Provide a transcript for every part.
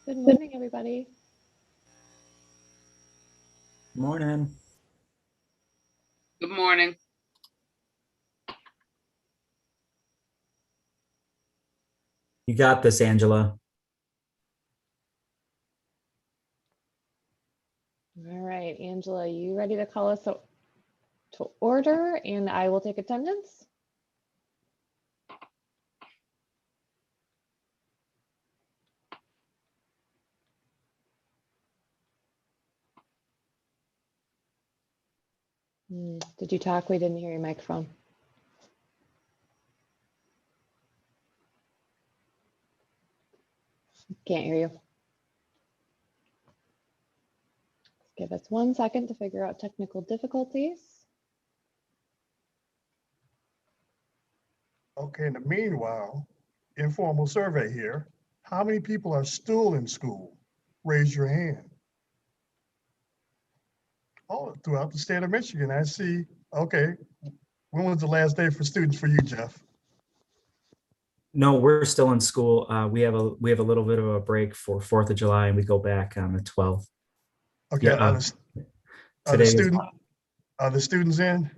Good morning, everybody. Morning. Good morning. You got this, Angela. All right, Angela, you ready to call us to order, and I will take attendance? Did you talk? We didn't hear your microphone. Can't hear you. Give us 1 second to figure out technical difficulties. Okay, in the meanwhile, informal survey here. How many people are still in school? Raise your hand. Oh, throughout the state of Michigan, I see. Okay, when was the last day for students for you, Jeff? No, we're still in school. We have a little bit of a break for 4th of July, and we go back on the 12th. Okay, Yeah, are the students in?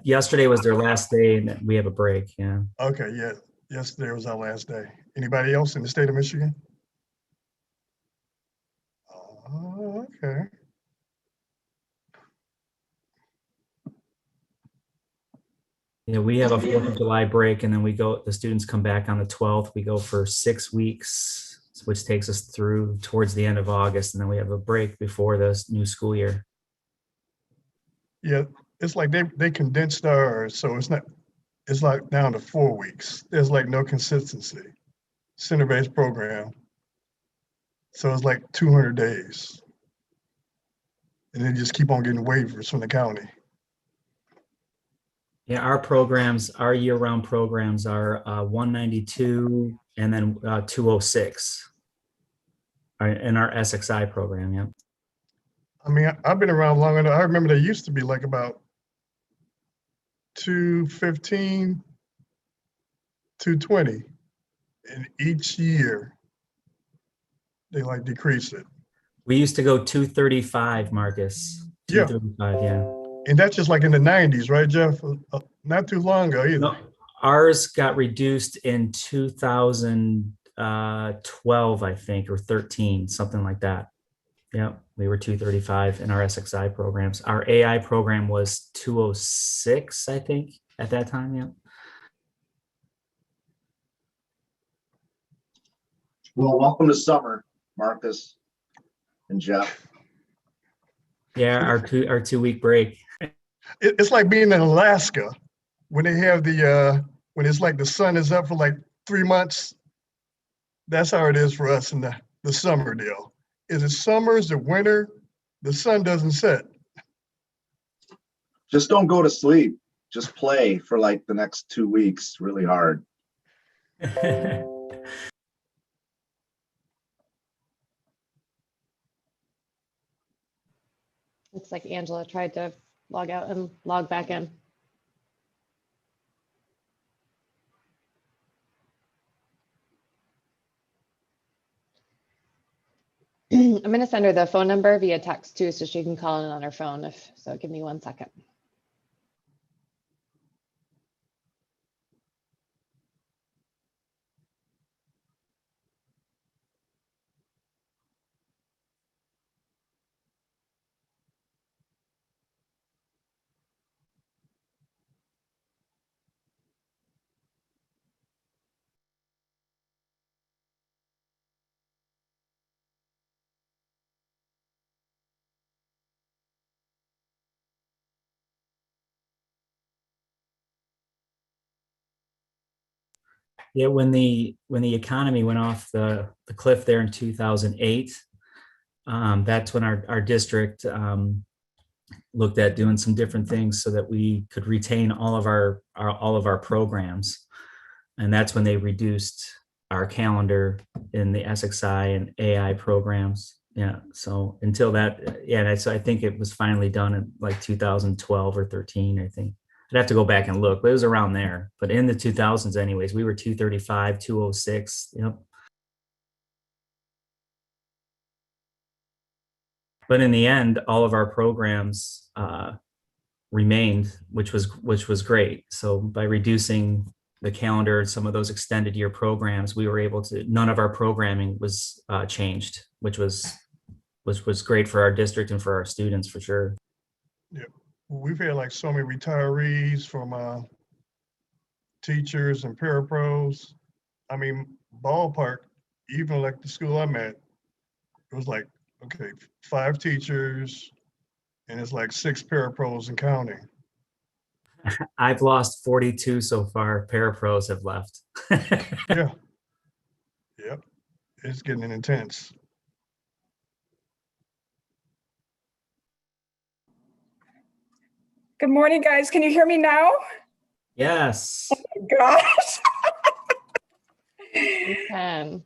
yesterday was their last day, and we have a break. Yeah. Okay, yeah, yesterday was our last day. Anybody else in the state of Michigan? Okay. Yeah, we have a 4th of July break, and then the students come back on the 12th. We go for 6 weeks, which takes us through towards the end of August, and then we have a break before the new school year. Yeah, it's like they condensed ours, so it's like down to 4 weeks. There's like no consistency. Center-based program. So it's like 200 days. And then just keep on getting waivers from the county. Yeah, our year-round programs are 192 and then 206 in our SXI program. Yeah. I mean, I've been around long enough. I remember there used to be like about 215, 220. And each year they like decrease it. We used to go 235, Marcus. Yeah. 235, yeah. And that's just like in the 90s, right, Jeff? Not too long ago either. No, ours got reduced in 2012, I think, or 13, something like that. Yeah, we were 235 in our SXI programs. Our AI program was 206, I think, at that time. Yeah. Well, welcome to summer, Marcus and Jeff. Yeah, our 2-week break. It's like being in Alaska when they have when it's like the sun is up for like 3 months. That's how it is for us in the summer deal. Is it summer? Is it winter? The sun doesn't set. Just don't go to sleep. Just play for like the next 2 weeks really hard. Looks like Angela tried to log out and log back in. I'm going to send her the phone number via text too, so she can call in on her phone. So give me 1 second. Yeah, when the economy went off the cliff there in 2008, that's when our district looked at doing some different things so that we could retain all of our programs, and that's when they reduced our calendar in the SXI and AI programs. Yeah, so until that, yeah, so I think it was finally done in like 2012 or 13, I think. I'd have to go back and look, but it was around there. But in the 2000s anyways, we were 235, 206. Yep. But in the end, all of our programs remained, which was great. So by reducing the calendar, some of those extended year programs, we were able to, none of our programming was changed, which was great for our district and for our students for sure. Yeah, we've had like so many retirees from teachers and parapros. I mean, ballpark, even like the school I'm at, it was like, okay, 5 teachers and it's like 6 parapros and counting. I've lost 42 so far. Parapros have left. Yeah. Yep. It's getting intense. Good morning, guys. Can you hear me now? Yes. Gosh, You can.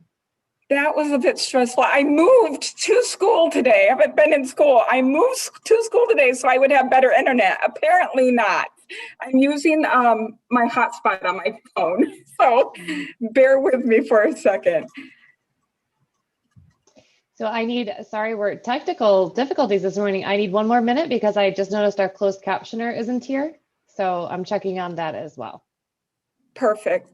that was a bit stressful. I moved to school today. I haven't been in school. I moved to school today so I would have better internet. Apparently not. I'm using my hotspot on my phone. So bear with me for a second. So sorry, we're technical difficulties this morning. I need 1 more minute because I just noticed our closed captioner isn't here. So I'm checking on that as well. Perfect.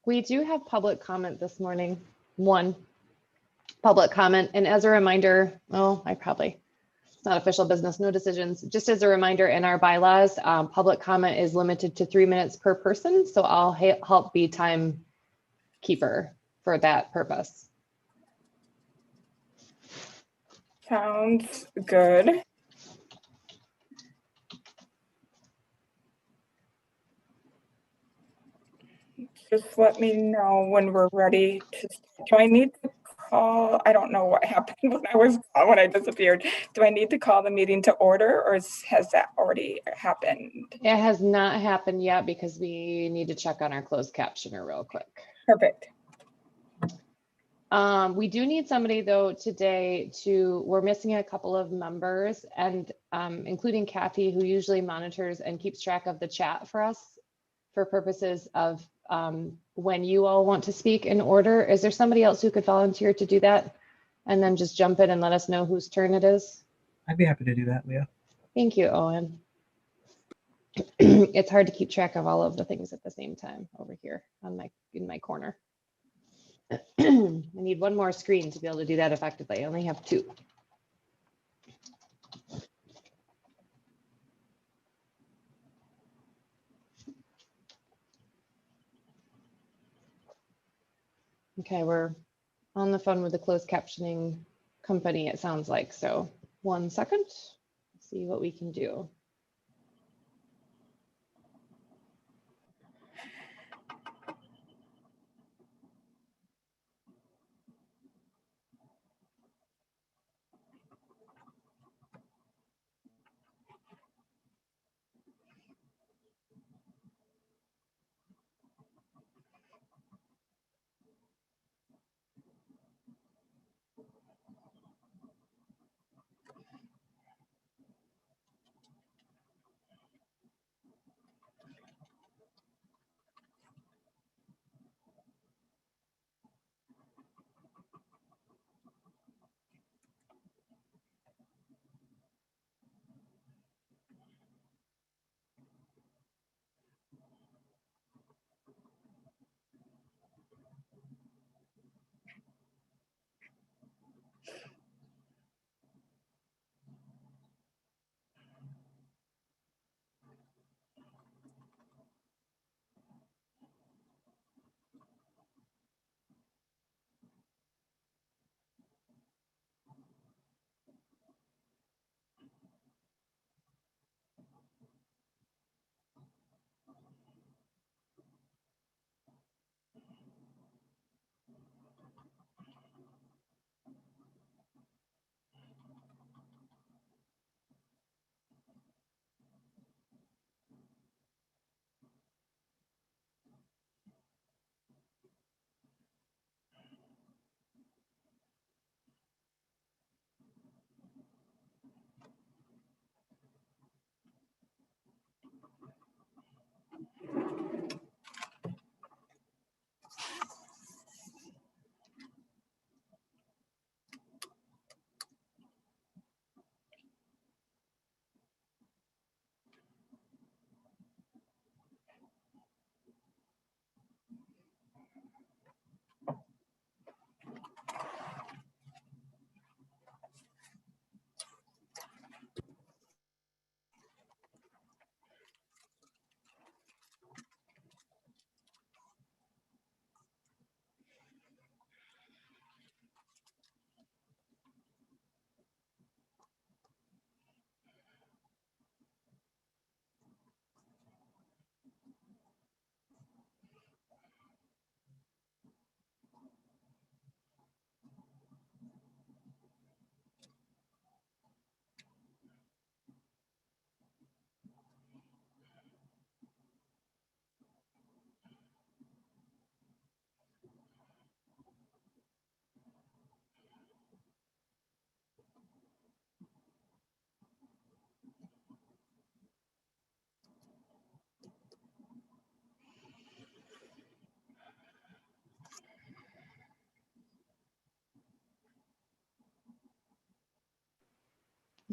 We do have public comment this morning. 1 public comment. And as a reminder, it's not official business, no decisions. Just as a reminder, in our bylaws, public comment is limited to 3 minutes per person. So I'll help be timekeeper for that purpose. Sounds good. Just let me know when we're ready to start. Do I need to call? I don't know what happened when I disappeared. Do I need to call the meeting to order, or has that already happened? It has not happened yet because we need to check on our closed captioner real quick. Perfect. We do need somebody though today we're missing a couple of members and including Kathy, who usually monitors and keeps track of the chat for us for purposes of when you all want to speak in order. Is there somebody else who could volunteer to do that? And then just jump in and let us know whose turn it is? I'd be happy to do that, Leah. Thank you, Owen. It's hard to keep track of all of the things at the same time over here in my corner. I need 1 more screen to be able to do that effectively. I only have 2. Okay, we're on the phone with the closed captioning company, it sounds like. So 1 second, see what we can do.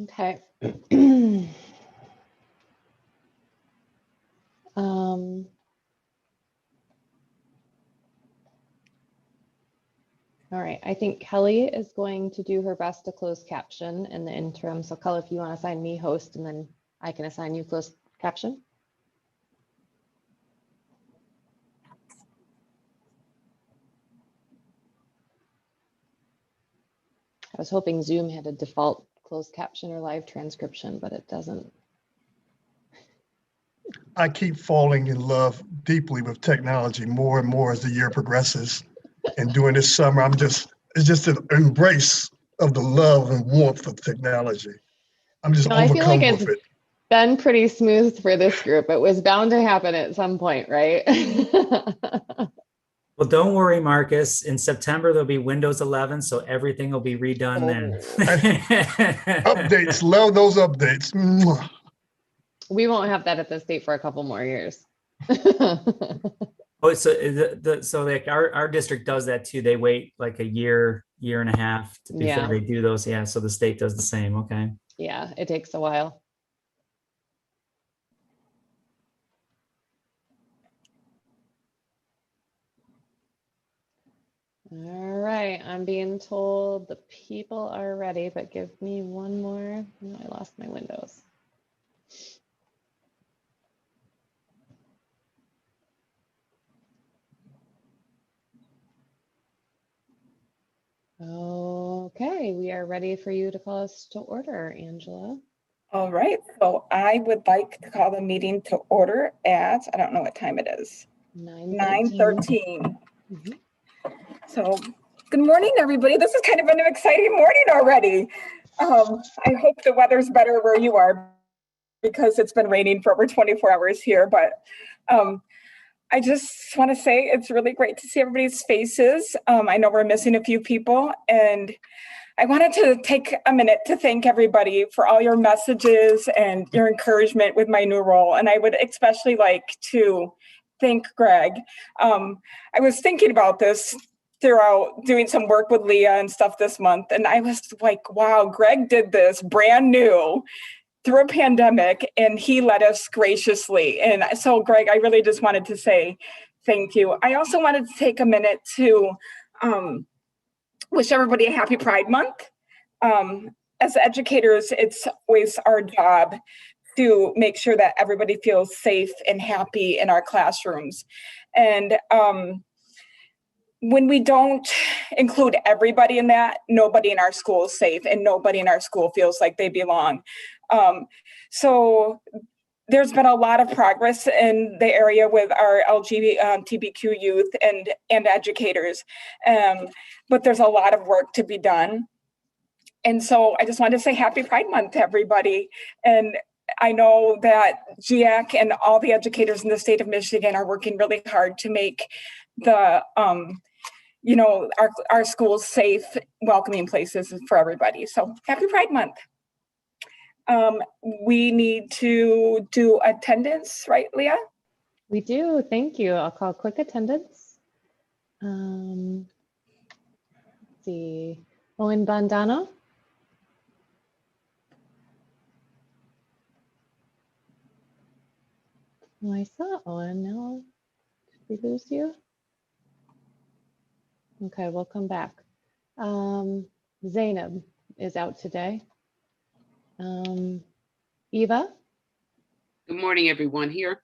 Okay. All right, I think Kelly is going to do her best to close caption in the interim. So Kelly, if you want to assign me host, and then I can assign you closed caption. I was hoping Zoom had a default closed caption or live transcription, but it doesn't. I keep falling in love deeply with technology more and more as the year progresses. And during this summer, it's just an embrace of the love and warmth of technology. I'm just No, I feel like overcome it's with it. been pretty smooth for this group. It was bound to happen at some point, right? Well, don't worry, Marcus. In September, there'll be Windows 11, so everything will be redone then. Updates, love those updates. Mwah. We won't have that at the state for a couple more years. Oh, so so like our district does that too. They wait like a year and a half before Yeah. they do those. Yeah, so the state does the same. Okay. Yeah, it takes a while. All right, I'm being told the people are ready, but give me one more. Oh, I lost my windows. Okay, we are ready for you to call us to order, Angela. All right, so I would like to call the meeting to order at, I don't know what time it is, 9:13. Mhm. So, good morning, everybody. This is kind of an exciting morning already. I hope the weather's better where you are because it's been raining for over 24 hours here. But I just want to say it's really great to see everybody's faces. I know we're missing a few people, and I wanted to take a minute to thank everybody for all your messages and your encouragement with my new role. And I would especially like to thank Greg. I was thinking about this throughout doing some work with Leah and stuff this month. And I was like, wow, Greg did this brand new through a pandemic and he led us graciously. And so Greg, I really just wanted to say thank you. I also wanted to take a minute to wish everybody a happy Pride Month. As educators, it's always our job to make sure that everybody feels safe and happy in our classrooms. And when we don't include everybody in that, nobody in our school is safe and nobody in our school feels like they belong. So there's been a lot of progress in the area with our LGBTQ youth and educators, but there's a lot of work to be done. And so I just wanted to say happy Pride Month to everybody. And I know that GEAC and all the educators in the state of Michigan are working really hard to make the our schools safe, welcoming places for everybody. So happy Pride Month. We need to do attendance, right, Leah? We do, thank you. I'll call quick attendance. Let's see, Owen Bandano. Oh, I saw Owen, now did we lose you? Okay, we'll come back. Zainab is out today. Eva? Good morning, everyone here.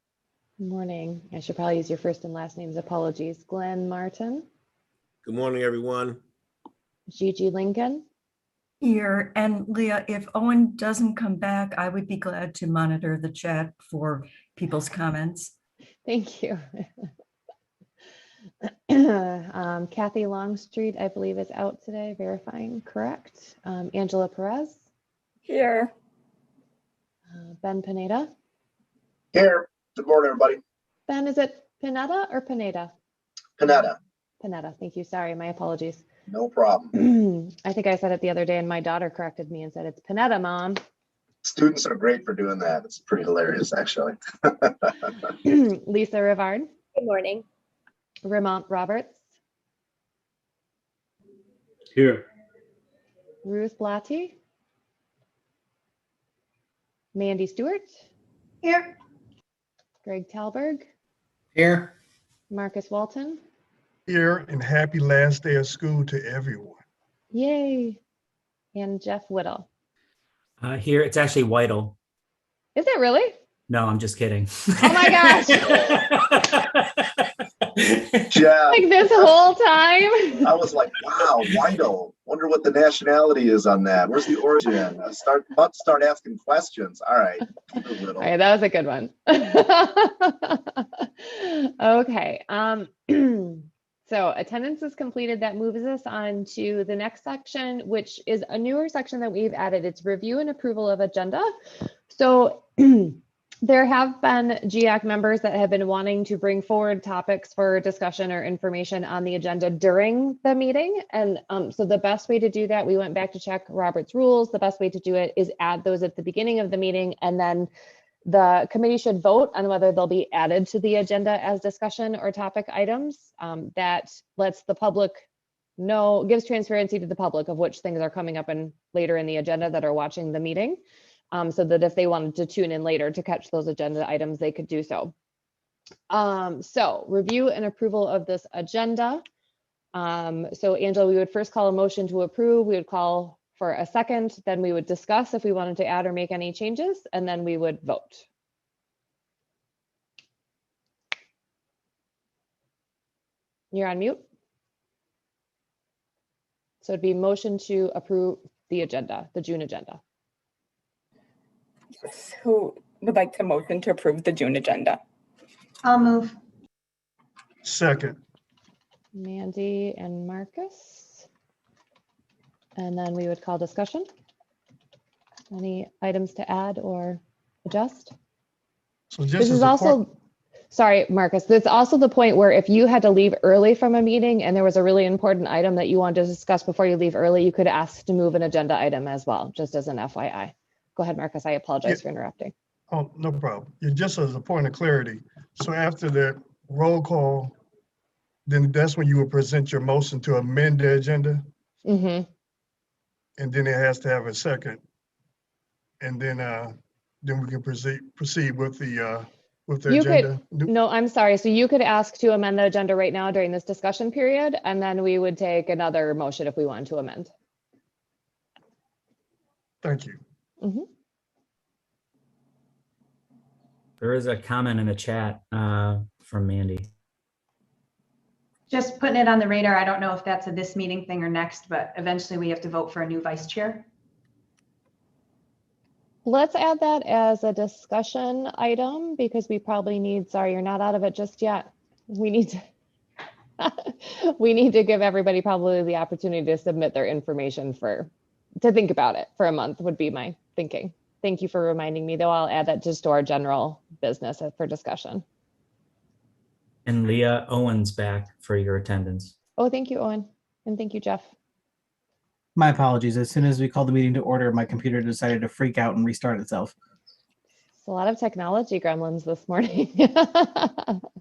Good morning. I should probably use your first and last names. Apologies. Glenn Martin. Good morning, everyone. Gigi Lincoln. Here, and Leah, if Owen doesn't come back, I would be glad to monitor the chat for people's comments. Thank you. Kathy Longstreet, I believe, is out today, verifying correct. Angela Perez. Here. Ben Pineda. Here. Good morning, everybody. Ben, is it Pineda or Pineda? Panetta. Pineda, thank you. Sorry, my apologies. No problem. I think I said it the other day and my daughter corrected me and said, it's Pineda, Mom. Students are great for doing that. It's pretty hilarious, actually. Lisa Rivard. Good morning. Ramont Roberts. Here. Ruth Blatty. Mandy Stewart, Here. Greg Talberg, Here. Marcus Walton. Here, and happy last day of school to everyone. Yay. And Jeff Whittle. Here, it's actually Whittle. Is it really? No, I'm just kidding. Oh my gosh. Jeff, Like this whole time? I was like, wow, Whittle. Wonder what the nationality is on that. Where's the origin? About to start asking questions. All right, keep it little. All right, that was a good one. Okay. So attendance is completed. That moves us on to the next section, which is a newer section that we've added. It's review and approval of agenda. So there have been GEAC members that have been wanting to bring forward topics for discussion or information on the agenda during the meeting. And so the best way to do that, we went back to check Robert's rules. The best way to do it is add those at the beginning of the meeting, and then the committee should vote on whether they'll be added to the agenda as discussion or topic items. That lets the public know, gives transparency to the public of which things are coming up in later in the agenda that are watching the meeting. So that if they wanted to tune in later to catch those agenda items, they could do so. So review and approval of this agenda. So Angela, we would first call a motion to approve. We would call for a second, then we would discuss if we wanted to add or make any changes, and then we would vote. You're on mute. So it'd be motion to approve the agenda, the June agenda. Who would like to motion to approve the June agenda? I'll move. Second. Mandy and Marcus. And then we would call discussion. Any items to add or adjust? So just This as is a also, point, sorry, Marcus, this is also the point where if you had to leave early from a meeting and there was a really important item that you wanted to discuss before you leave early, you could ask to move an agenda item as well, just as an FYI. Go ahead, Marcus. I apologize for interrupting. oh, no problem. Just as a point of clarity. So after the roll call, then that's when you will present your motion to amend the agenda, Mm-hmm. and then it has to have a second. And then we can proceed with the You agenda. No, I'm sorry. So you could ask to amend the agenda right now during this discussion period, and then we would take another motion if we wanted to amend. Thank you. Mm-hmm. There is a comment in the chat from Mandy. Just putting it on the radar. I don't know if that's a this meeting thing or next, but eventually we have to vote for a new vice chair. Let's add that as a discussion item because we probably need, sorry, you're not out of it just yet. We need to, we need to give everybody probably the opportunity to submit their information to think about it for a month would be my thinking. Thank you for reminding me though. I'll add that just to our general business for discussion. And Leah Owens back for your attendance. Oh, thank you, Owen. And thank you, Jeff. My apologies. As soon as we called the meeting to order, my computer decided to freak out and restart itself. It's a lot of technology gremlins this morning.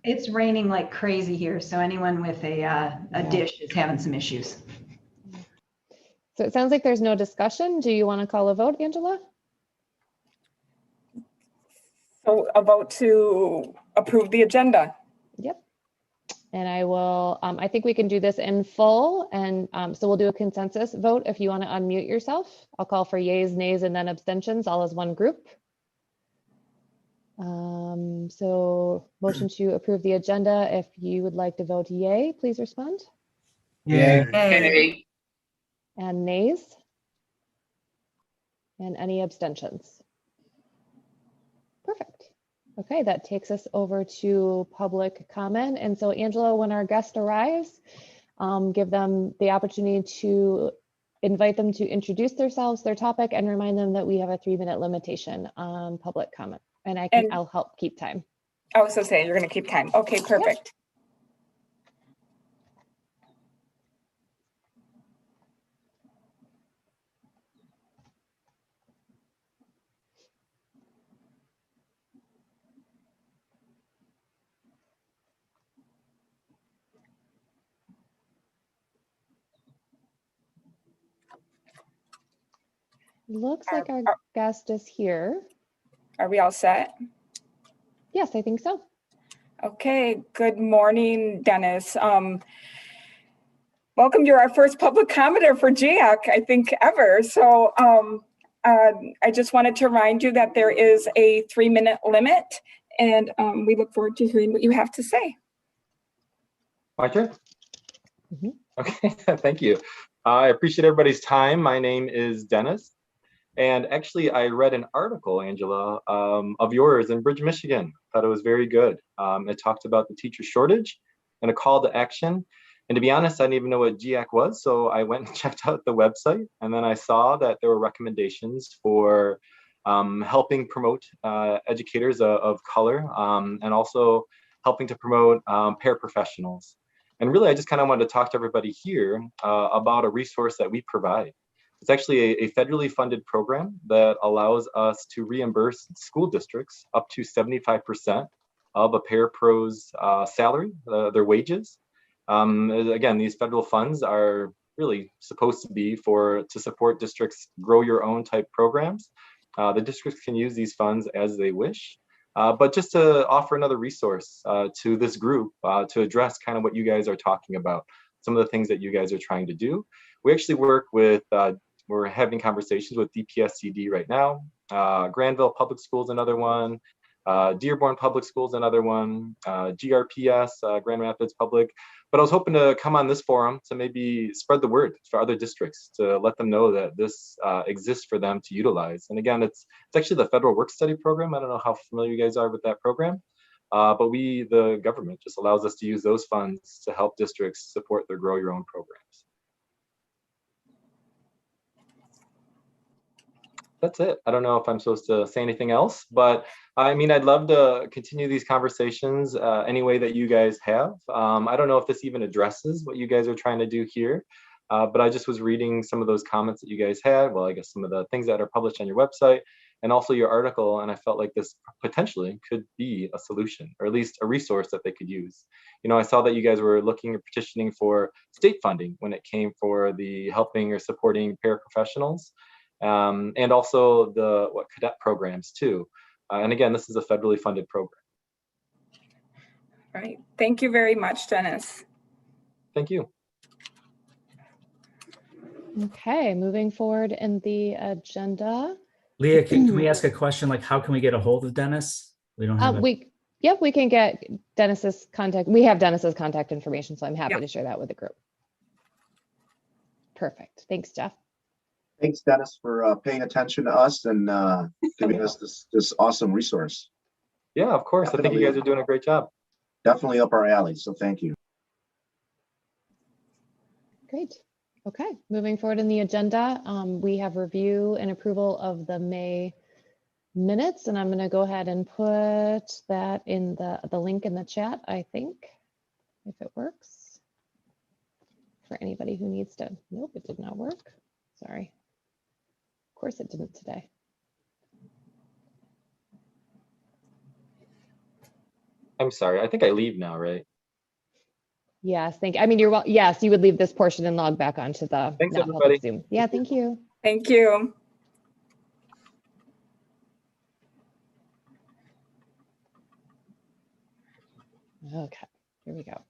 It's raining like crazy here, so anyone with a dish is having some issues. So it sounds like there's no discussion. Do you want to call a vote, Angela? So a vote to approve the agenda. Yep. And I will, I think we can do this in full. And so we'll do a consensus vote. If you want to unmute yourself, I'll call for yays, nays, and then abstentions all as one group. So motion to approve the agenda. If you would like to vote yay, please respond. Yay. Yay. And nays? And any abstentions? Perfect. Okay, that takes us over to public comment. And so Angela, when our guest arrives, give them the opportunity to invite them to introduce themselves, their topic, and remind them that we have a 3-minute limitation on public comment. And I'll help keep time. I was going to say, you're going to keep time. Okay, perfect. Looks like our guest is here. Are we all set? Yes, I think so. Okay, good morning, Dennis. Welcome to our first public commenter for GEAC, I think ever. So I just wanted to remind you that there is a 3-minute limit, and we look forward to hearing what you have to say. My turn? Mhm. Okay, thank you. I appreciate everybody's time. My name is Dennis. And actually, I read an article, Angela, of yours in Bridge, Michigan. Thought it was very good. It talked about the teacher shortage and a call to action. And to be honest, I didn't even know what GEAC was. So I went and checked out the website. And then I saw that there were recommendations for helping promote educators of color and also helping to promote paraprofessionals. And really, I just kind of wanted to talk to everybody here about a resource that we provide. It's actually a federally funded program that allows us to reimburse school districts up to 75% of a parapro's salary, their wages. Again, these federal funds are really supposed to be to support districts grow your own type programs. The districts can use these funds as they wish. But just to offer another resource to this group to address kind of what you guys are talking about, some of the things that you guys are trying to do. We actually work with, we're having conversations with DPSCD right now, Granville Public Schools, another one, Dearborn Public Schools, another one, GRPS, Grand Rapids Public. But I was hoping to come on this forum to maybe spread the word for other districts to let them know that this exists for them to utilize. And again, it's actually the Federal Work Study Program. I don't know how familiar you guys are with that program, but the government just allows us to use those funds to help districts support their grow your own programs. That's it. I don't know if I'm supposed to say anything else, but I mean, I'd love to continue these conversations any way that you guys have. I don't know if this even addresses what you guys are trying to do here, but I just was reading some of those comments that you guys had. Well, I guess some of the things that are published on your website and also your article. And I felt like this potentially could be a solution, or at least a resource that they could use. You know, I saw that you guys were looking at petitioning for state funding when it came for the helping or supporting paraprofessionals. And also the cadet programs too. And again, this is a federally funded program. Right. Thank you very much, Dennis. Thank you. Okay, moving forward in the agenda. Leah, can we ask a question? Like, how can we get a hold of Dennis? We don't have Yep, we can get Dennis's contact. We have Dennis's contact information, so I'm happy to share that with the group. Perfect. Thanks, Jeff. Thanks, Dennis, for paying attention to us and giving us this awesome resource. Yeah, of course. Definitely. I think you guys are doing a great job. Definitely up our alley, so thank you. Great. Okay, moving forward in the agenda, we have review and approval of the May minutes, and I'm going to go ahead and put that in the link in the chat, I think, if it works. For anybody who needs to, nope, it did not work. Sorry. Of course it didn't today. I'm sorry, I think I leave now, right? Yes, I mean, yes, you would leave this portion and log back onto the Thanks, everybody. Zoom. Yeah, thank you. Thank you. Okay, here we go.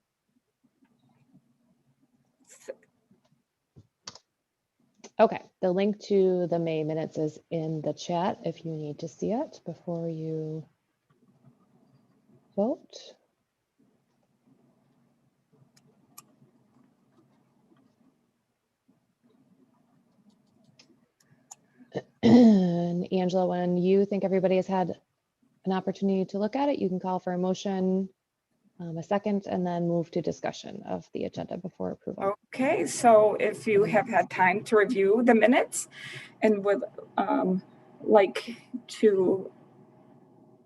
Okay, the link to the May minutes is in the chat if you need to see it before you vote. And Angela, when you think everybody has had an opportunity to look at it, you can call for a motion, a second, and then move to discussion of the agenda before approval. Okay, so if you have had time to review the minutes and would like to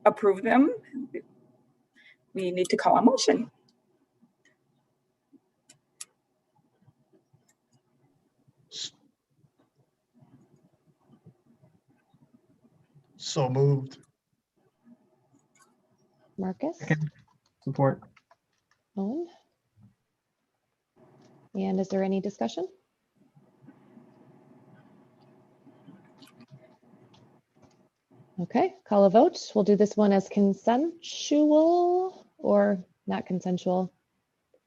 approve them, we need to call a motion. So moved. Marcus? Support. Owen? And is there any discussion? Okay, call a vote. We'll do this one as consensual or not consensual.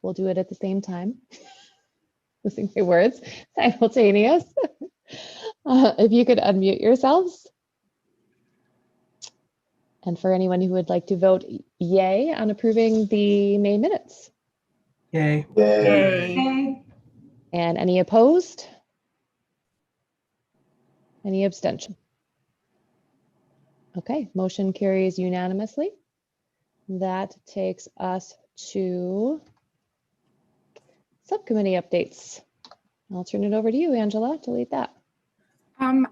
We'll do it at the same time. Losing my words, simultaneous. If you could unmute yourselves. And for anyone who would like to vote yay on approving the May minutes. Yay. Yay. Okay. And any opposed? Any abstention? Okay, motion carries unanimously. That takes us to subcommittee updates. I'll turn it over to you, Angela, to lead that.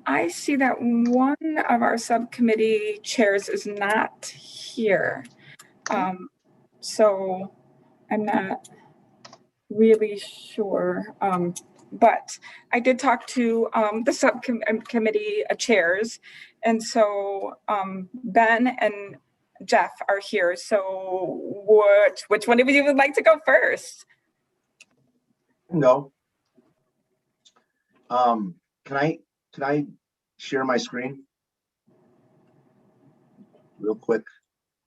I see that one of our subcommittee chairs is not here. So I'm not really sure. But I did talk to the subcommittee chairs. And so Ben and Jeff are here. So which one of you would like to go first? No. Can I share my screen real quick?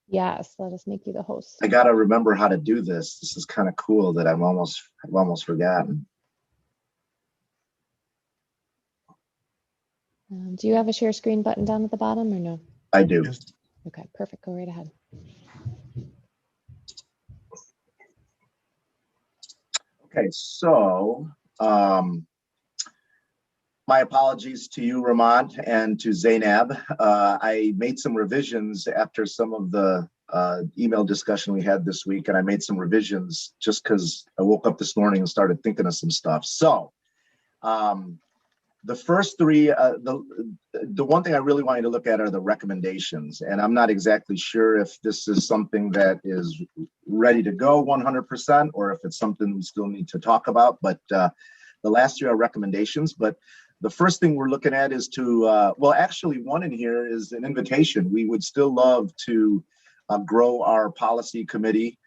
Yes, let us make you the host. I gotta remember how to do this. This is kind of cool that I've almost forgotten. Do you have a share screen button down at the bottom or no? I do. Yes. Okay, perfect. Go right ahead. Okay, so my apologies to you, Ramon, and to Zainab. I made some revisions after some of the email discussion we had this week, and I made some revisions just because I woke up this morning and started thinking of some stuff. So the first three, the one thing I really want you to look at are the recommendations, and I'm not exactly sure if this is something that is ready to go 100% or if it's something we still need to talk about, but the last three are recommendations. But the first thing we're looking at is to, well, actually one in here is an invitation. We would still love to grow our policy committee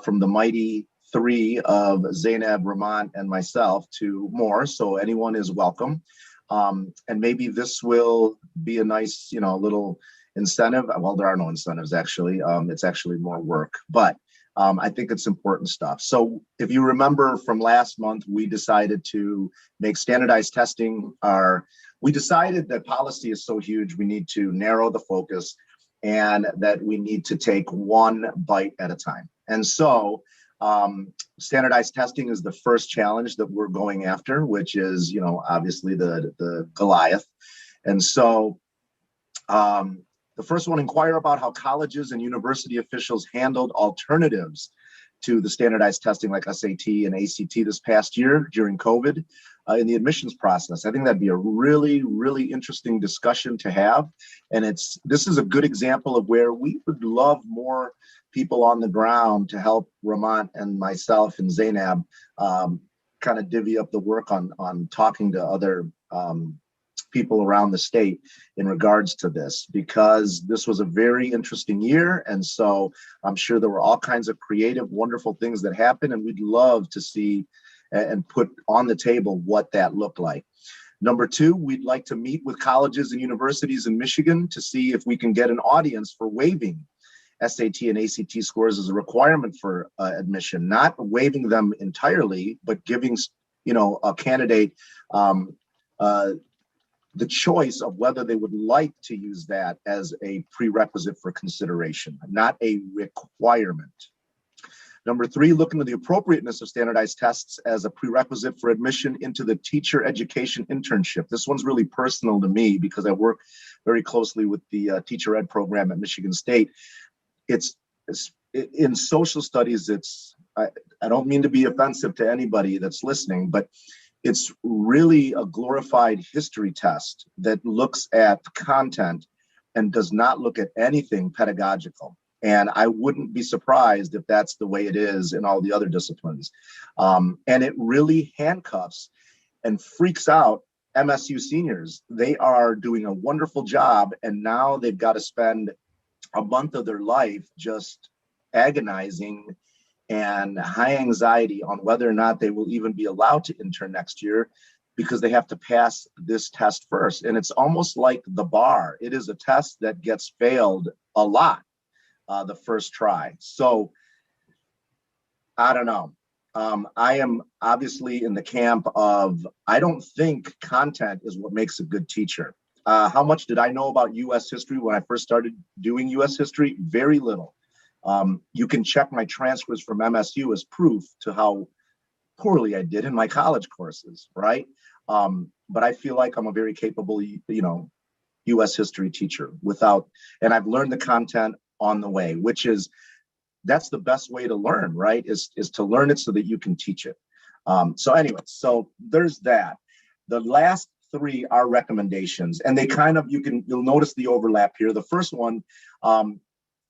from the mighty three of Zainab, Ramon, and myself to more. So anyone is welcome. And maybe this will be a nice, little incentive. Well, there are no incentives actually. It's actually more work, but I think it's important stuff. So if you remember from last month, we decided to make standardized testing we decided that policy is so huge, we need to narrow the focus and that we need to take one bite at a time. And so standardized testing is the first challenge that we're going after, which is, obviously the Goliath. And so the first one, inquire about how colleges and university officials handled alternatives to the standardized testing like SAT and ACT this past year during COVID in the admissions process. I think that'd be a really, really interesting discussion to have. And this is a good example of where we would love more people on the ground to help Ramon and myself and Zainab kind of divvy up the work on talking to other people around the state in regards to this, because this was a very interesting year. And so I'm sure there were all kinds of creative, wonderful things that happened, and we'd love to see and put on the table what that looked like. Number two, we'd like to meet with colleges and universities in Michigan to see if we can get an audience for waiving SAT and ACT scores as a requirement for admission, not waiving them entirely, but giving, a candidate the choice of whether they would like to use that as a prerequisite for consideration, not a requirement. Number three, look into the appropriateness of standardized tests as a prerequisite for admission into the teacher education internship. This one's really personal to me because I work very closely with the teacher ed program at Michigan State. It's in social studies, I don't mean to be offensive to anybody that's listening, but it's really a glorified history test that looks at content and does not look at anything pedagogical. And I wouldn't be surprised if that's the way it is in all the other disciplines. And it really handcuffs and freaks out MSU seniors. They are doing a wonderful job, and now they've got to spend a month of their life just agonizing and high anxiety on whether or not they will even be allowed to intern next year because they have to pass this test first. And it's almost like the bar. It is a test that gets failed a lot the first try. So I don't know. I am obviously in the camp of, I don't think content is what makes a good teacher. How much did I know about US history when I first started doing US history? Very little. You can check my transcripts from MSU as proof to how poorly I did in my college courses, right? But I feel like I'm a very capable, US history teacher and I've learned the content on the way, which is, that's the best way to learn, right? Is to learn it so that you can teach it. So anyway, so there's that. The last three are recommendations, and they kind of, you'll notice the overlap here. The first one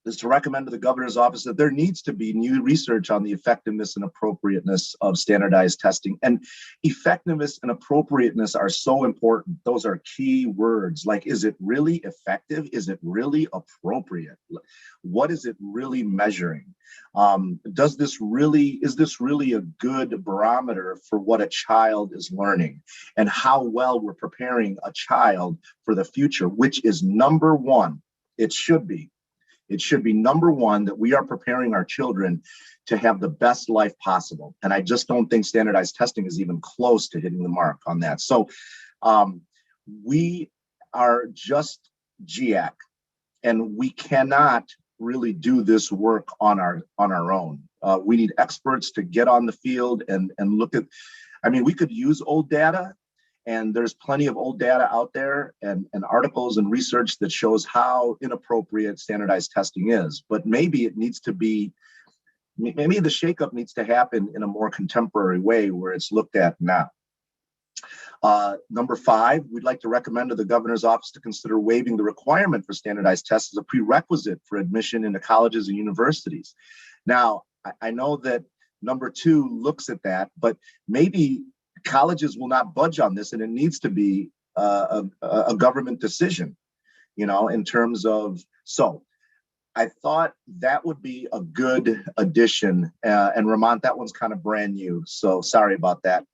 is to recommend to the governor's office that there needs to be new research on the effectiveness and appropriateness of standardized testing. And effectiveness and appropriateness are so important. Those are key words. Like, is it really effective? Is it really appropriate? What is it really measuring? Is this really a good barometer for what a child is learning and how well we're preparing a child for the future, which is number one. It should be number one that we are preparing our children to have the best life possible. And I just don't think standardized testing is even close to hitting the mark on that. So we are just GEAC, and we cannot really do this work on our own. We need experts to get on the field and look at, we could use old data. And there's plenty of old data out there and articles and research that shows how inappropriate standardized testing is. But maybe the shakeup needs to happen in a more contemporary way where it's looked at now. Number 5, we'd like to recommend to the governor's office to consider waiving the requirement for standardized tests as a prerequisite for admission into colleges and universities. Now, I know that number 2 looks at that, but maybe colleges will not budge on this, and it needs to be a government decision, in terms of, so I thought that would be a good addition. And Ramont, that one's kind of brand new, so sorry about that.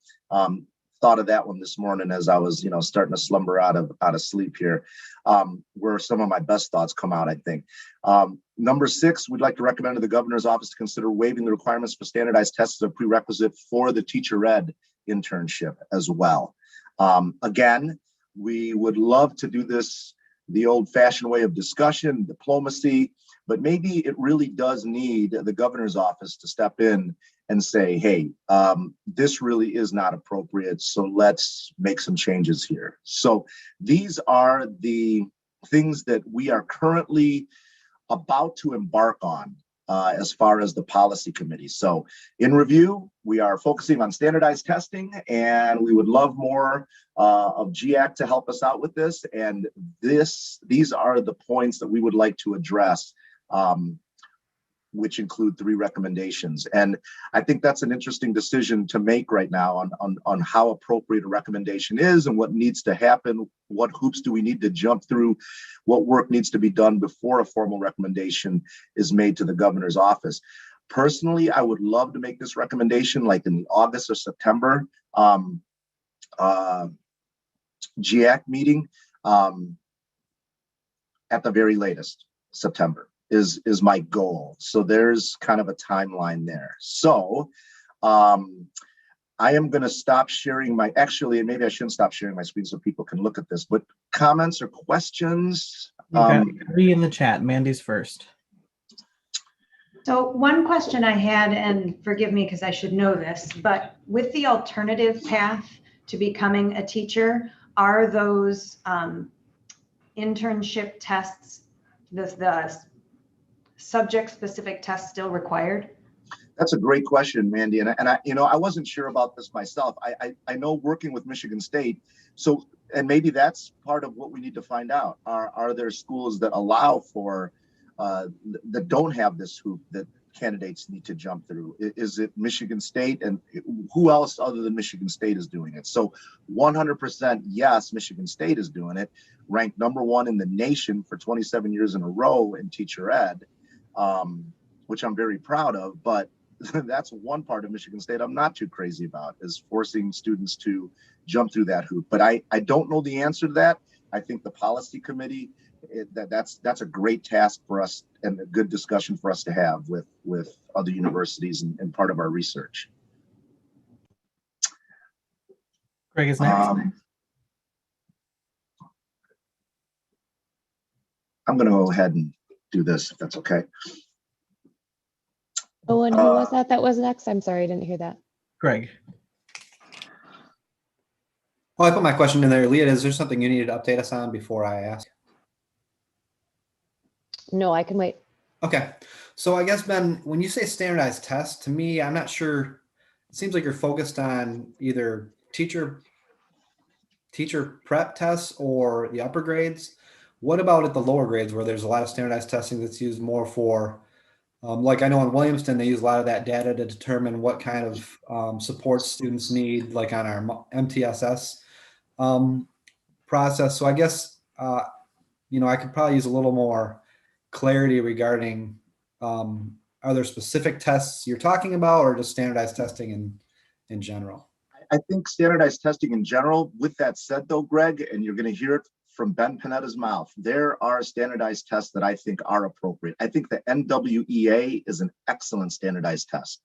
Thought of that one this morning as I was, starting to slumber out of sleep here, where some of my best thoughts come out, I think. Number 6, we'd like to recommend to the governor's office to consider waiving the requirements for standardized tests as a prerequisite for the teacher ed internship as well. Again, we would love to do this the old-fashioned way of discussion, diplomacy, but maybe it really does need the governor's office to step in and say, hey, this really is not appropriate, so let's make some changes here. So these are the things that we are currently about to embark on as far as the policy committee. So in review, we are focusing on standardized testing, and we would love more of GEAC to help us out with this. And these are the points that we would like to address, which include 3 recommendations. And I think that's an interesting decision to make right now on how appropriate a recommendation is and what needs to happen. What hoops do we need to jump through? What work needs to be done before a formal recommendation is made to the governor's office? Personally, I would love to make this recommendation like in the August or September GEAC meeting, at the very latest, September is my goal. So there's kind of a timeline there. So I am going to stop sharing and maybe I shouldn't stop sharing my screen so people can look at this, but comments or questions? We've got 3 in the chat. Mandy's first. So one question I had, and forgive me because I should know this, but with the alternative path to becoming a teacher, are those internship tests, the subject-specific tests still required? That's a great question, Mandy. And I wasn't sure about this myself. I know working with Michigan State, so, and maybe that's part of what we need to find out. Are there schools that allow for, that don't have this hoop that candidates need to jump through? Is it Michigan State, and who else other than Michigan State is doing it? So 100% yes, Michigan State is doing it, ranked number 1 in the nation for 27 years in a row in teacher ed, which I'm very proud of. But that's one part of Michigan State I'm not too crazy about, is forcing students to jump through that hoop. But I don't know the answer to that. I think the policy committee, that's a great task for us and a good discussion for us to have with other universities and part of our research. Greg is next. I'm going to go ahead and do this, if that's okay. Oh, and who was that? That was next. I'm sorry, I didn't hear that. Greg. Well, I put my question in there. Leah, is there something you needed to update us on before I ask? No, I can wait. Okay. So I guess, Ben, when you say standardized tests, to me, I'm not sure. It seems like you're focused on either teacher prep tests or the upper grades. What about at the lower grades where there's a lot of standardized testing that's used more for, like I know in Williamston, they use a lot of that data to determine what kind of support students need, like on our MTSS process. So I guess, I could probably use a little more clarity regarding, are there specific tests you're talking about or just standardized testing in general? I think standardized testing in general. With that said, though, Greg, and you're going to hear it from Ben Panetta's mouth, there are standardized tests that I think are appropriate. I think the NWEA is an excellent standardized test.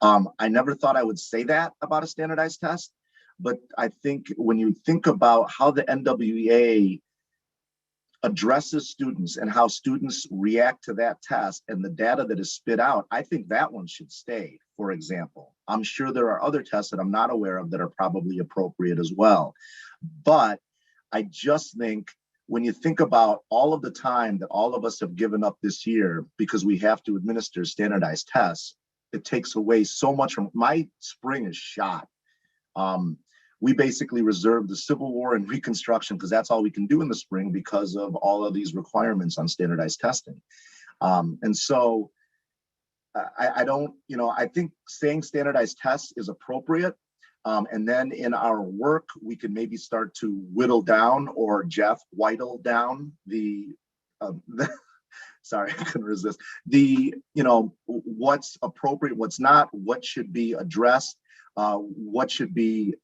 I never thought I would say that about a standardized test, but I think when you think about how the NWEA addresses students and how students react to that test and the data that is spit out, I think that one should stay, for example. I'm sure there are other tests that I'm not aware of that are probably appropriate as well. But I just think when you think about all of the time that all of us have given up this year because we have to administer standardized tests, it takes away so much from my spring is shot. We basically reserved the Civil War and Reconstruction because that's all we can do in the spring because of all of these requirements on standardized testing. And so I don't, I think saying standardized tests is appropriate. And then in our work, we can maybe start to whittle down or whittle down the sorry, I couldn't resist. What's appropriate, what's not, what should be addressed, what should be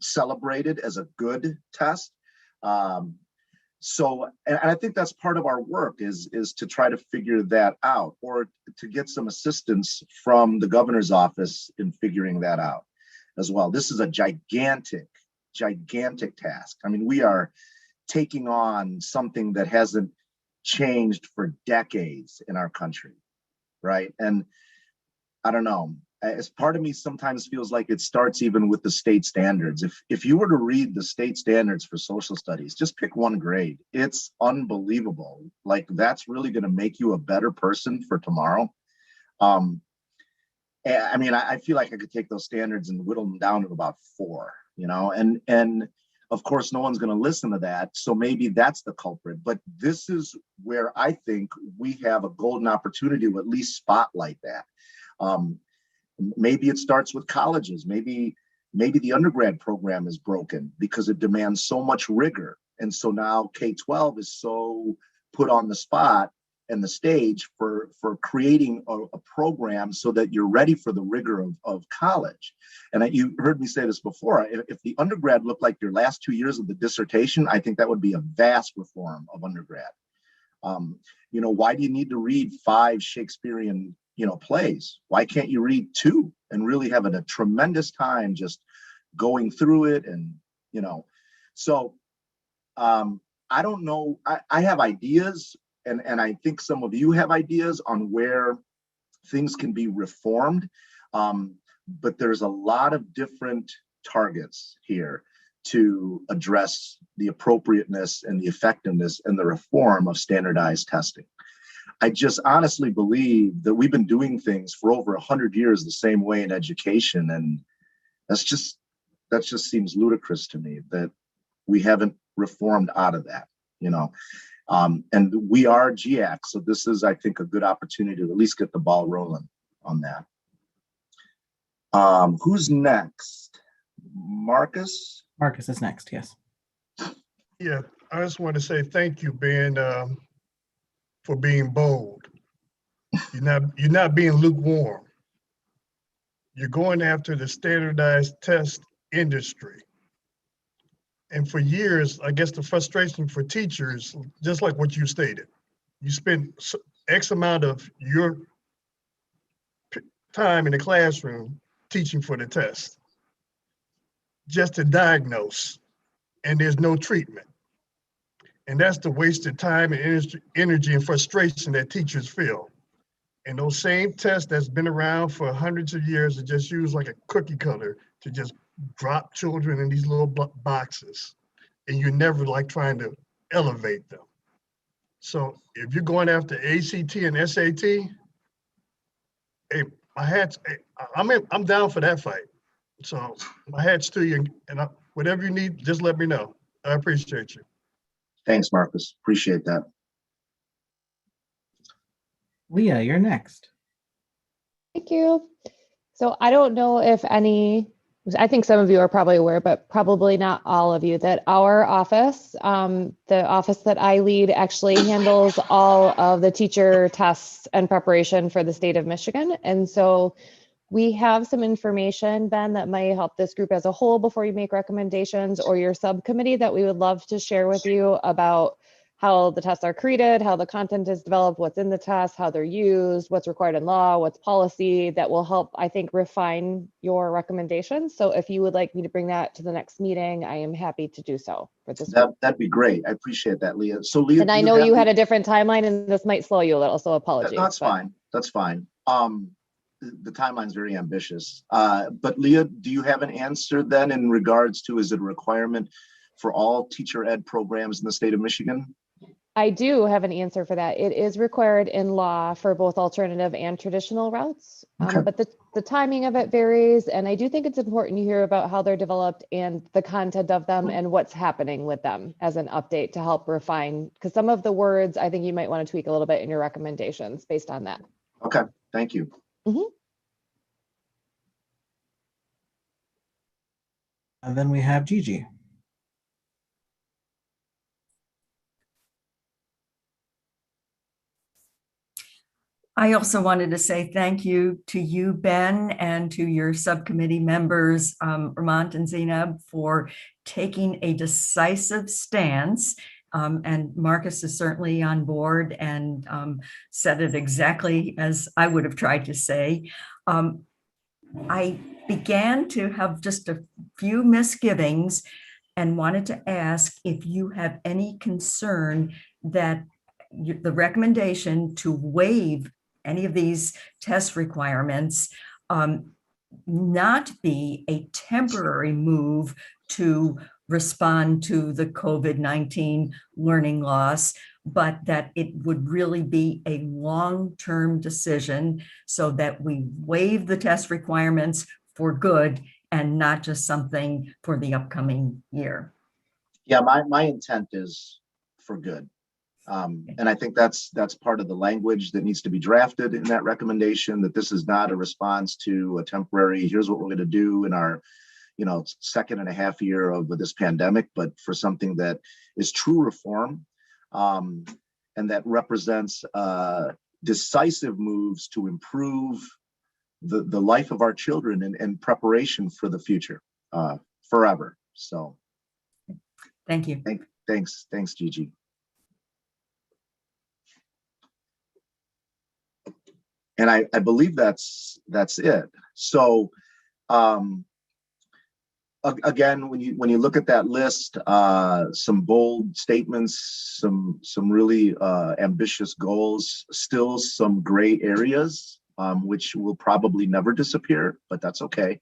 celebrated as a good test. So, and I think that's part of our work is to try to figure that out or to get some assistance from the governor's office in figuring that out as well. This is a gigantic task. I mean, we are taking on something that hasn't changed for decades in our country, right? And I don't know, as part of me sometimes feels like it starts even with the state standards. If you were to read the state standards for social studies, just pick one grade. It's unbelievable. Like that's really going to make you a better person for tomorrow. I mean, I feel like I could take those standards and whittle them down to about 4, and of course, no one's going to listen to that. So maybe that's the culprit. But this is where I think we have a golden opportunity to at least spotlight that. Maybe it starts with colleges. Maybe the undergrad program is broken because it demands so much rigor. And so now K-12 is so put on the spot and the stage for creating a program so that you're ready for the rigor of college. And you heard me say this before, if the undergrad looked like your last 2 years of the dissertation, I think that would be a vast reform of undergrad. Why do you need to read 5 Shakespearean plays? Why can't you read 2 and really have a tremendous time just going through it? And, so I don't know. I have ideas and I think some of you have ideas on where things can be reformed. But there's a lot of different targets here to address the appropriateness and the effectiveness and the reform of standardized testing. I just honestly believe that we've been doing things for over 100 years the same way in education. And that just seems ludicrous to me that we haven't reformed out of that, and we are GEAC. So this is, I think, a good opportunity to at least get the ball rolling on that. Who's next? Marcus? Marcus is next, yes. Yeah, I just want to say thank you, Ben, for being bold. You're not being lukewarm. You're going after the standardized test industry. And for years, I guess the frustration for teachers, just like what you stated, you spend X amount of your time in the classroom teaching for the test, just to diagnose, and there's no treatment. And that's the wasted time and energy and frustration that teachers feel. And those same tests that's been around for hundreds of years are just used like a cookie cutter to just drop children in these little boxes. And you're never like trying to elevate them. So if you're going after ACT and SAT, hey, I'm down for that fight. So my hat's to you, and whatever you need, just let me know. I appreciate you. Thanks, Marcus. Appreciate that. Leah, you're next. Thank you. So I don't know if I think some of you are probably aware, but probably not all of you, that our office, the office that I lead, actually handles all of the teacher tests and preparation for the state of Michigan. And so we have some information, Ben, that might help this group as a whole before you make recommendations, or your subcommittee, that we would love to share with you about how the tests are created, how the content is developed, what's in the test, how they're used, what's required in law, what's policy, that will help, I think, refine your recommendations. So if you would like me to bring that to the next meeting, I am happy to do so for this. That'd be great. I appreciate that, Leah. So Leah, and I know you had a different timeline, and this might slow you a little, so apologies. That's fine. That's fine. The timeline's very ambitious. But Leah, do you have an answer then in regards to, is it a requirement for all teacher ed programs in the state of Michigan? I do have an answer for that. It is required in law for both alternative and traditional routes, but the timing of it varies. And I do think it's important you hear about how they're developed and the content of them and what's happening with them as an update to help refine, because some of the words I think you might want to tweak a little bit in your recommendations based on that. Okay, thank you. And then we have Gigi. I also wanted to say thank you to you, Ben, and to your subcommittee members, Ramont and Zainab, for taking a decisive stance. And Marcus is certainly on board and said it exactly as I would have tried to say. I began to have just a few misgivings and wanted to ask if you have any concern that the recommendation to waive any of these test requirements not be a temporary move to respond to the COVID-19 learning loss, but that it would really be a long-term decision so that we waive the test requirements for good and not just something for the upcoming year. Yeah, my intent is for good. And I think that's part of the language that needs to be drafted in that recommendation, that this is not a response to a temporary, here's what we're going to do in our, second and a half year of this pandemic, but for something that is true reform, and that represents decisive moves to improve the life of our children and preparation for the future forever. So thank you. Thanks, Gigi. And I believe that's it. So again, when you look at that list, some bold statements, some really ambitious goals, still some gray areas, which will probably never disappear, but that's okay.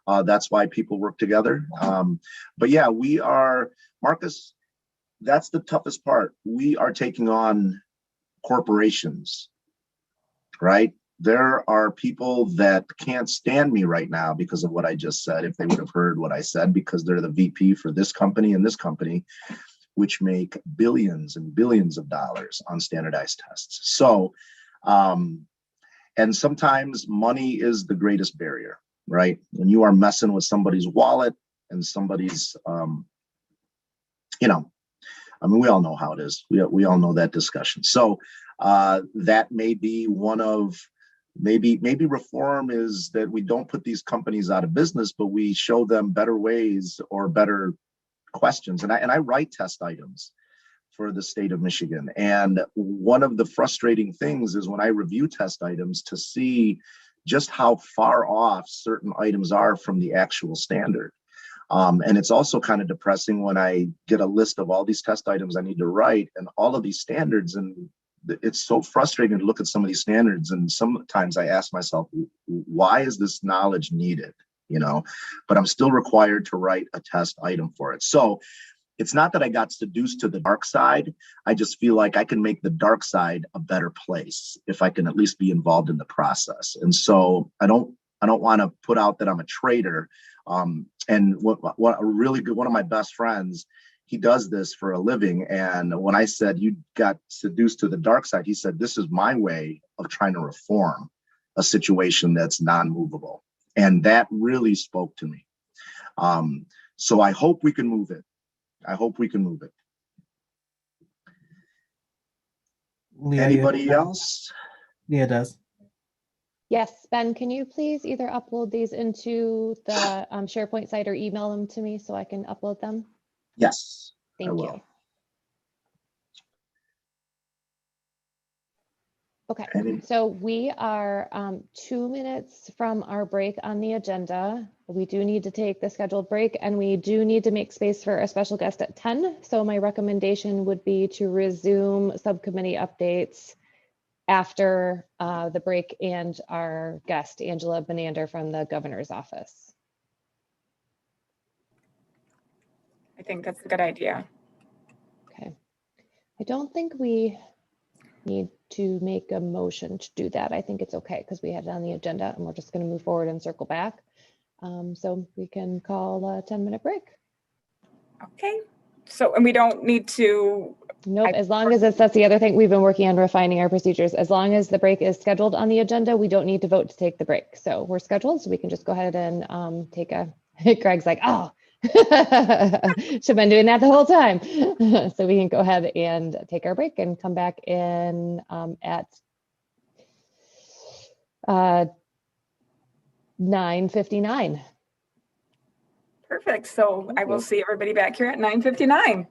That's why people work together. But yeah, we are, Marcus, that's the toughest part. We are taking on corporations, right? There are people that can't stand me right now because of what I just said, if they would have heard what I said, because they're the VP for this company and this company, which make billions and billions of dollars on standardized tests. So, and sometimes money is the greatest barrier, right? When you are messing with somebody's wallet and somebody's, we all know how it is. We all know that discussion. So that may be one of maybe reform is that we don't put these companies out of business, but we show them better ways or better questions. And I write test items for the state of Michigan. And one of the frustrating things is when I review test items to see just how far off certain items are from the actual standard. And it's also kind of depressing when I get a list of all these test items I need to write and all of these standards. And it's so frustrating to look at some of these standards. And sometimes I ask myself, why is this knowledge needed? But I'm still required to write a test item for it. So it's not that I got seduced to the dark side. I just feel like I can make the dark side a better place if I can at least be involved in the process. And so I don't want to put out that I'm a traitor. And what a really good, one of my best friends, he does this for a living. And when I said you got seduced to the dark side, he said, this is my way of trying to reform a situation that's non-movable. And that really spoke to me. So I hope we can move it. I hope we can move it. Leah, Anybody else? Leah does. Yes, Ben, can you please either upload these into the SharePoint site or email them to me so I can upload them? Yes. I Thank will. you. Okay, so we are 2 minutes from our break on the agenda. We do need to take the scheduled break and we do need to make space for a special guest at 10. So my recommendation would be to resume subcommittee updates after the break and our guest, Angela Benander from the governor's office. I think that's a good idea. Okay. I don't think we need to make a motion to do that. I think it's okay because we had it on the agenda and we're just going to move forward and circle back. So we can call a 10-minute break. Okay. So, and we don't need to. Nope, as long as that's the other thing, we've been working on refining our procedures. As long as the break is scheduled on the agenda, we don't need to vote to take the break. So we're scheduled, so we can just go ahead and take a, Greg's like, oh, should have been doing that the whole time. So we can go ahead and take our break and come back in at 9:59. Perfect. So I will see everybody back here at 9:59.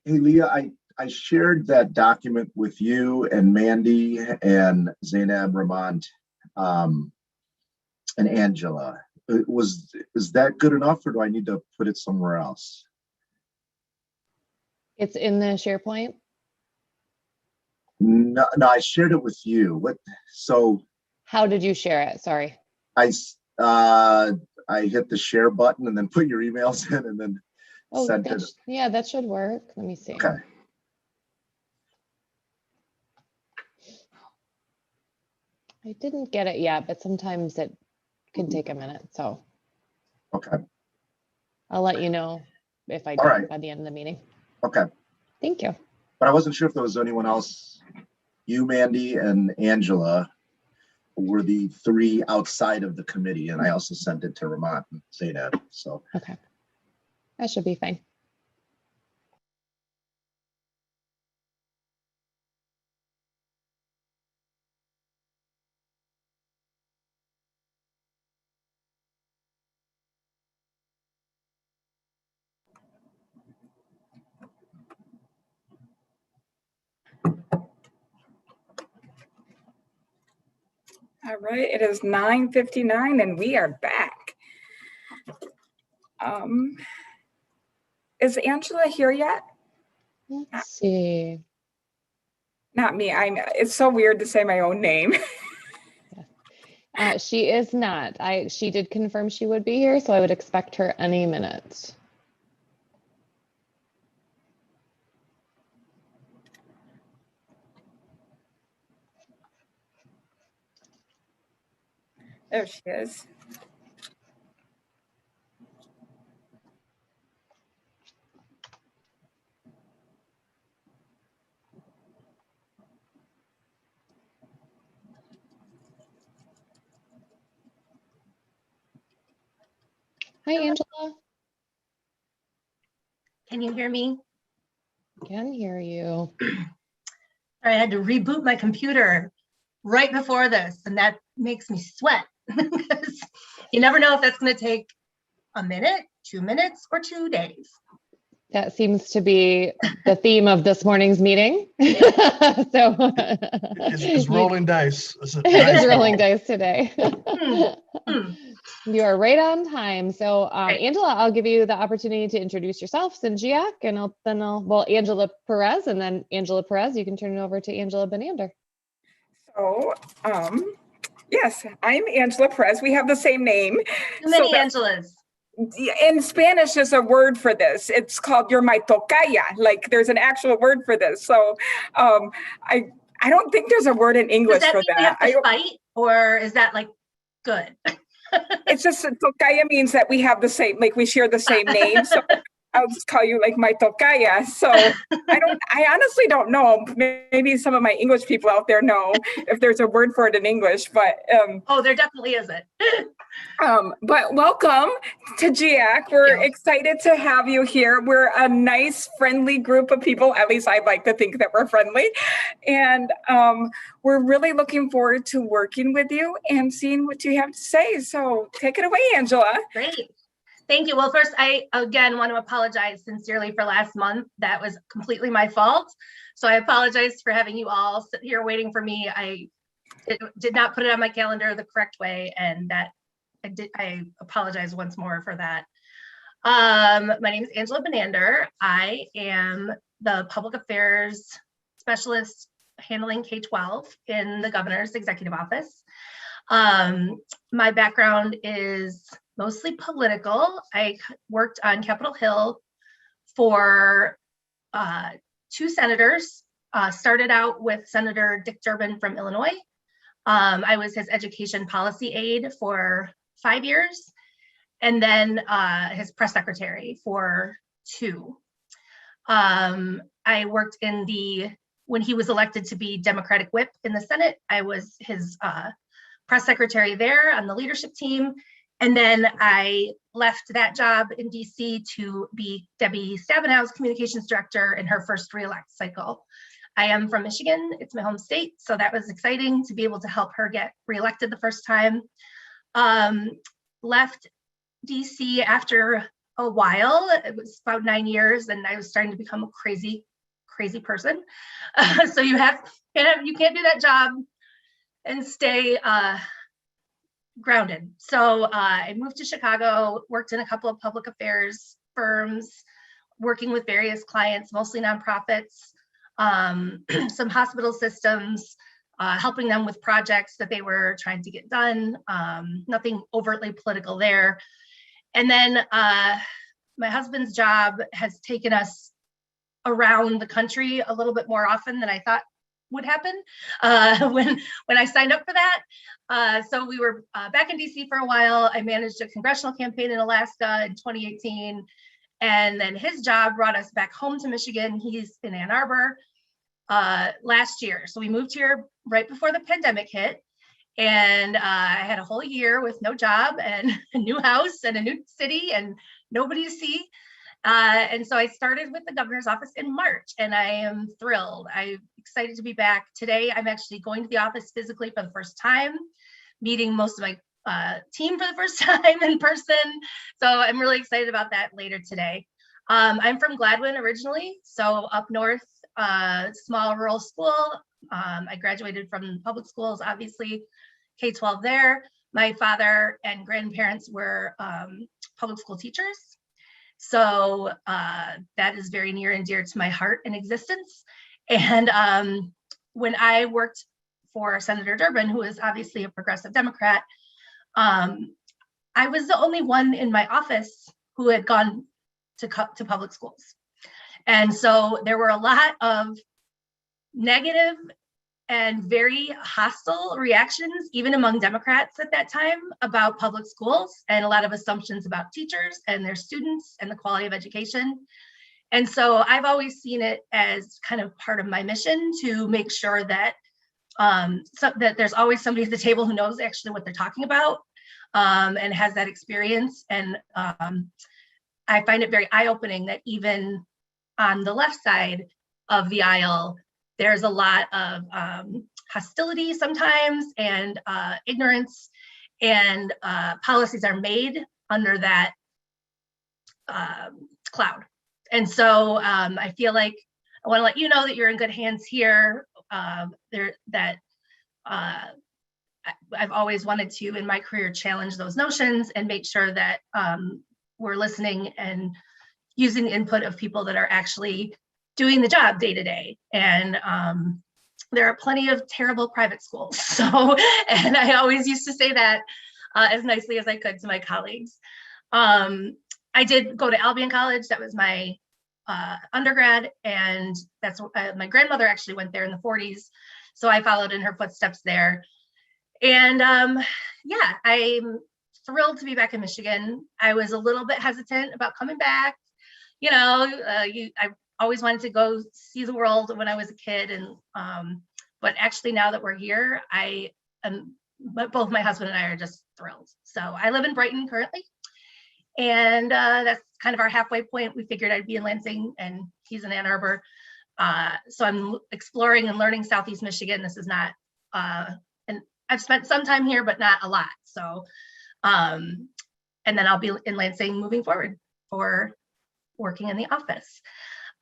Hey, Leah, I shared that document with you and Mandy and Zainab, Ramont, and Angela. Is that good enough, or do I need to put it somewhere else? It's in the SharePoint. No, I shared it with you. So How did you share it? Sorry. I hit the share button and then put your emails in and then Oh, sent it. yeah, that should work. Let me see. Okay. I didn't get it yet, but sometimes it can take a minute. So Okay. I'll let you know if I All do right. by the end of the meeting. Okay. Thank you. But I wasn't sure if there was anyone else. You, Mandy, and Angela were the three outside of the committee, and I also sent it to Ramont and Zainab. So Okay. That should be fine. All right, it is 9:59 and we are back. Is Angela here yet? Let's see. Not me. It's so weird to say my own name. She is not. She did confirm she would be here, so I would expect her any minute. There she is. Hi, Angela. Can you hear me? Can hear you. I had to reboot my computer right before this, and that makes me sweat because you never know if that's going to take a minute, 2 minutes, or 2 days. That seems to be the theme of this morning's meeting. It's rolling dice. It is rolling dice today. You are right on time. So Angela, I'll give you the opportunity to introduce yourself and GEAC, and Angela Perez, and then Angela Perez, you can turn it over to Angela Benander. So, yes, I'm Angela Perez. We have the same name. Too many Angelas. In Spanish, there's a word for this. It's called "you're my tocaya." Like there's an actual word for this. So I don't think there's a word in English for that. Does that mean we have to fight, or is that like good? It's just tocaya means that we have the same, like we share the same name. So I'll just call you like my tocaya. So I honestly don't know. Maybe some of my English people out there know if there's a word for it in English, but oh, there definitely isn't. But welcome to GEAC. We're excited to have you here. We're a nice, friendly group of people. At least I'd like to think that we're friendly. And we're really looking forward to working with you and seeing what you have to say. So take it away, Angela. Great. Thank you. Well, first, I again want to apologize sincerely for last month. That was completely my fault. So I apologize for having you all sit here waiting for me. I did not put it on my calendar the correct way, and that I apologize once more for that. My name is Angela Benander. I am the public affairs specialist handling K-12 in the governor's executive office. My background is mostly political. I worked on Capitol Hill for 2 senators. Started out with Senator Dick Durbin from Illinois. I was his education policy aide for 5 years, and then his press secretary for 2. I worked when he was elected to be Democratic whip in the Senate, I was his press secretary there on the leadership team. And then I left that job in DC to be Debbie Stabenow's communications director in her first reelect cycle. I am from Michigan. It's my home state. So that was exciting to be able to help her get reelected the first time. Left DC after a while. It was about 9 years, and I was starting to become a crazy person. So you can't do that job and stay grounded. So I moved to Chicago, worked in a couple of public affairs firms, working with various clients, mostly nonprofits, some hospital systems, helping them with projects that they were trying to get done. Nothing overtly political there. And then my husband's job has taken us around the country a little bit more often than I thought would happen when I signed up for that. So we were back in DC for a while. I managed a congressional campaign in Alaska in 2018. And then his job brought us back home to Michigan. He's in Ann Arbor last year. So we moved here right before the pandemic hit. And I had a whole year with no job and a new house and a new city and nobody to see. And so I started with the governor's office in March, and I am thrilled. I'm excited to be back. Today, I'm actually going to the office physically for the first time, meeting most of my team for the first time in person. So I'm really excited about that later today. I'm from Gladwin originally, so up north, small rural school. I graduated from public schools, obviously, K-12 there. My father and grandparents were public school teachers. So that is very near and dear to my heart and existence. And when I worked for Senator Durbin, who is obviously a progressive Democrat, I was the only one in my office who had gone to public schools. And so there were a lot of negative and very hostile reactions, even among Democrats at that time, about public schools, and a lot of assumptions about teachers and their students and the quality of education. And so I've always seen it as kind of part of my mission to make sure that that there's always somebody at the table who knows actually what they're talking about and has that experience. And I find it very eye-opening that even on the left side of the aisle, there's a lot of hostility sometimes and ignorance, and policies are made under that cloud. And so I feel like I want to let you know that you're in good hands here. I've always wanted to, in my career, challenge those notions and make sure that we're listening and using the input of people that are actually doing the job day to day. And there are plenty of terrible private schools. So, and I always used to say that as nicely as I could to my colleagues. I did go to Albion College. That was my undergrad. And that's my grandmother actually went there in the 40s. So I followed in her footsteps there. And yeah, I'm thrilled to be back in Michigan. I was a little bit hesitant about coming back. You know, I always wanted to go see the world when I was a kid, and but actually now that we're here, both my husband and I are just thrilled. So I live in Brighton currently, and that's kind of our halfway point. We figured I'd be in Lansing, and he's in Ann Arbor. So I'm exploring and learning Southeast Michigan. This is not, and I've spent some time here, but not a lot. So, and then I'll be in Lansing moving forward for working in the office.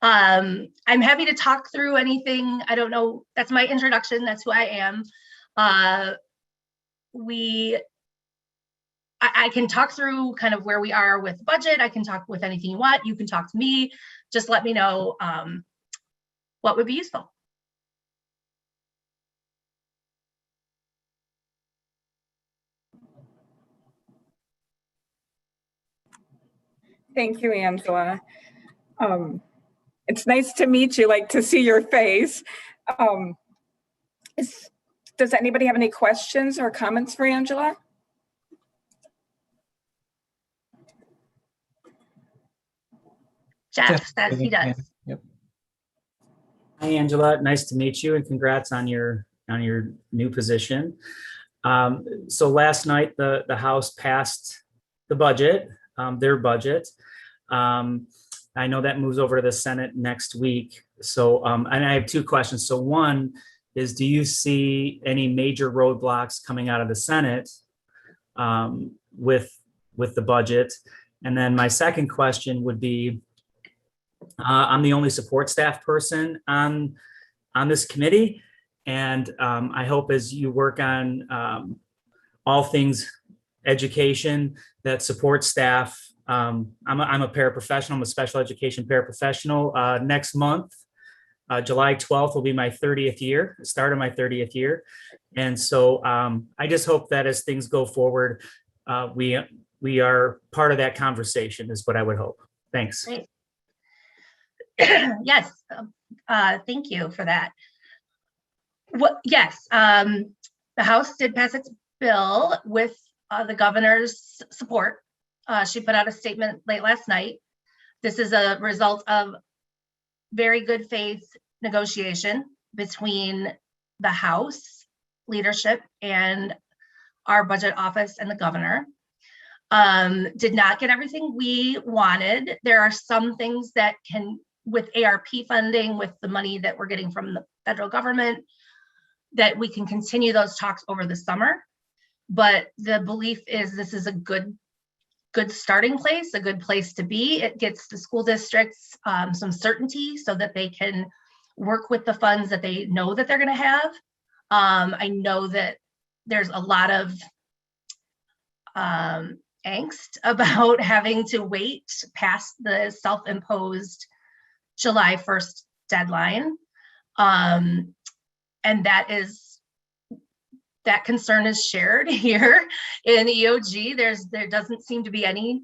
I'm happy to talk through anything. I don't know, that's my introduction, that's who I am. I can talk through kind of where we are with budget. I can talk with anything you want. You can talk to me. Just let me know what would be useful. Thank you, Angela. It's nice to meet you, like to see your face. Does anybody have any questions or comments for Angela? Jeff says he does. Yep. Hi, Angela. Nice to meet you, and congrats on your new position. So last night, the House passed the budget, their budget. I know that moves over to the Senate next week. So, and I have two questions. So one is, do you see any major roadblocks coming out of the Senate with the budget? And then my second question would be, I'm the only support staff person on this committee. And I hope as you work on all things education, that support staff, I'm a paraprofessional, I'm a special education paraprofessional. Next month, July 12th will be my 30th year, start of my 30th year. And so I just hope that as things go forward, we are part of that conversation is what I would hope. Thanks. Great. Yes, thank you for that. Yes, the House did pass its bill with the governor's support. She put out a statement late last night. This is a result of very good faith negotiation between the House leadership and our budget office and the governor. Did not get everything we wanted. There are some things that can, with ARP funding, with the money that we're getting from the federal government, that we can continue those talks over the summer. But the belief is this is a good starting place, a good place to be. It gets the school districts some certainty so that they can work with the funds that they know that they're going to have. I know that there's a lot of angst about having to wait past the self-imposed July 1st deadline. And that concern is shared here in EOG. There doesn't seem to be any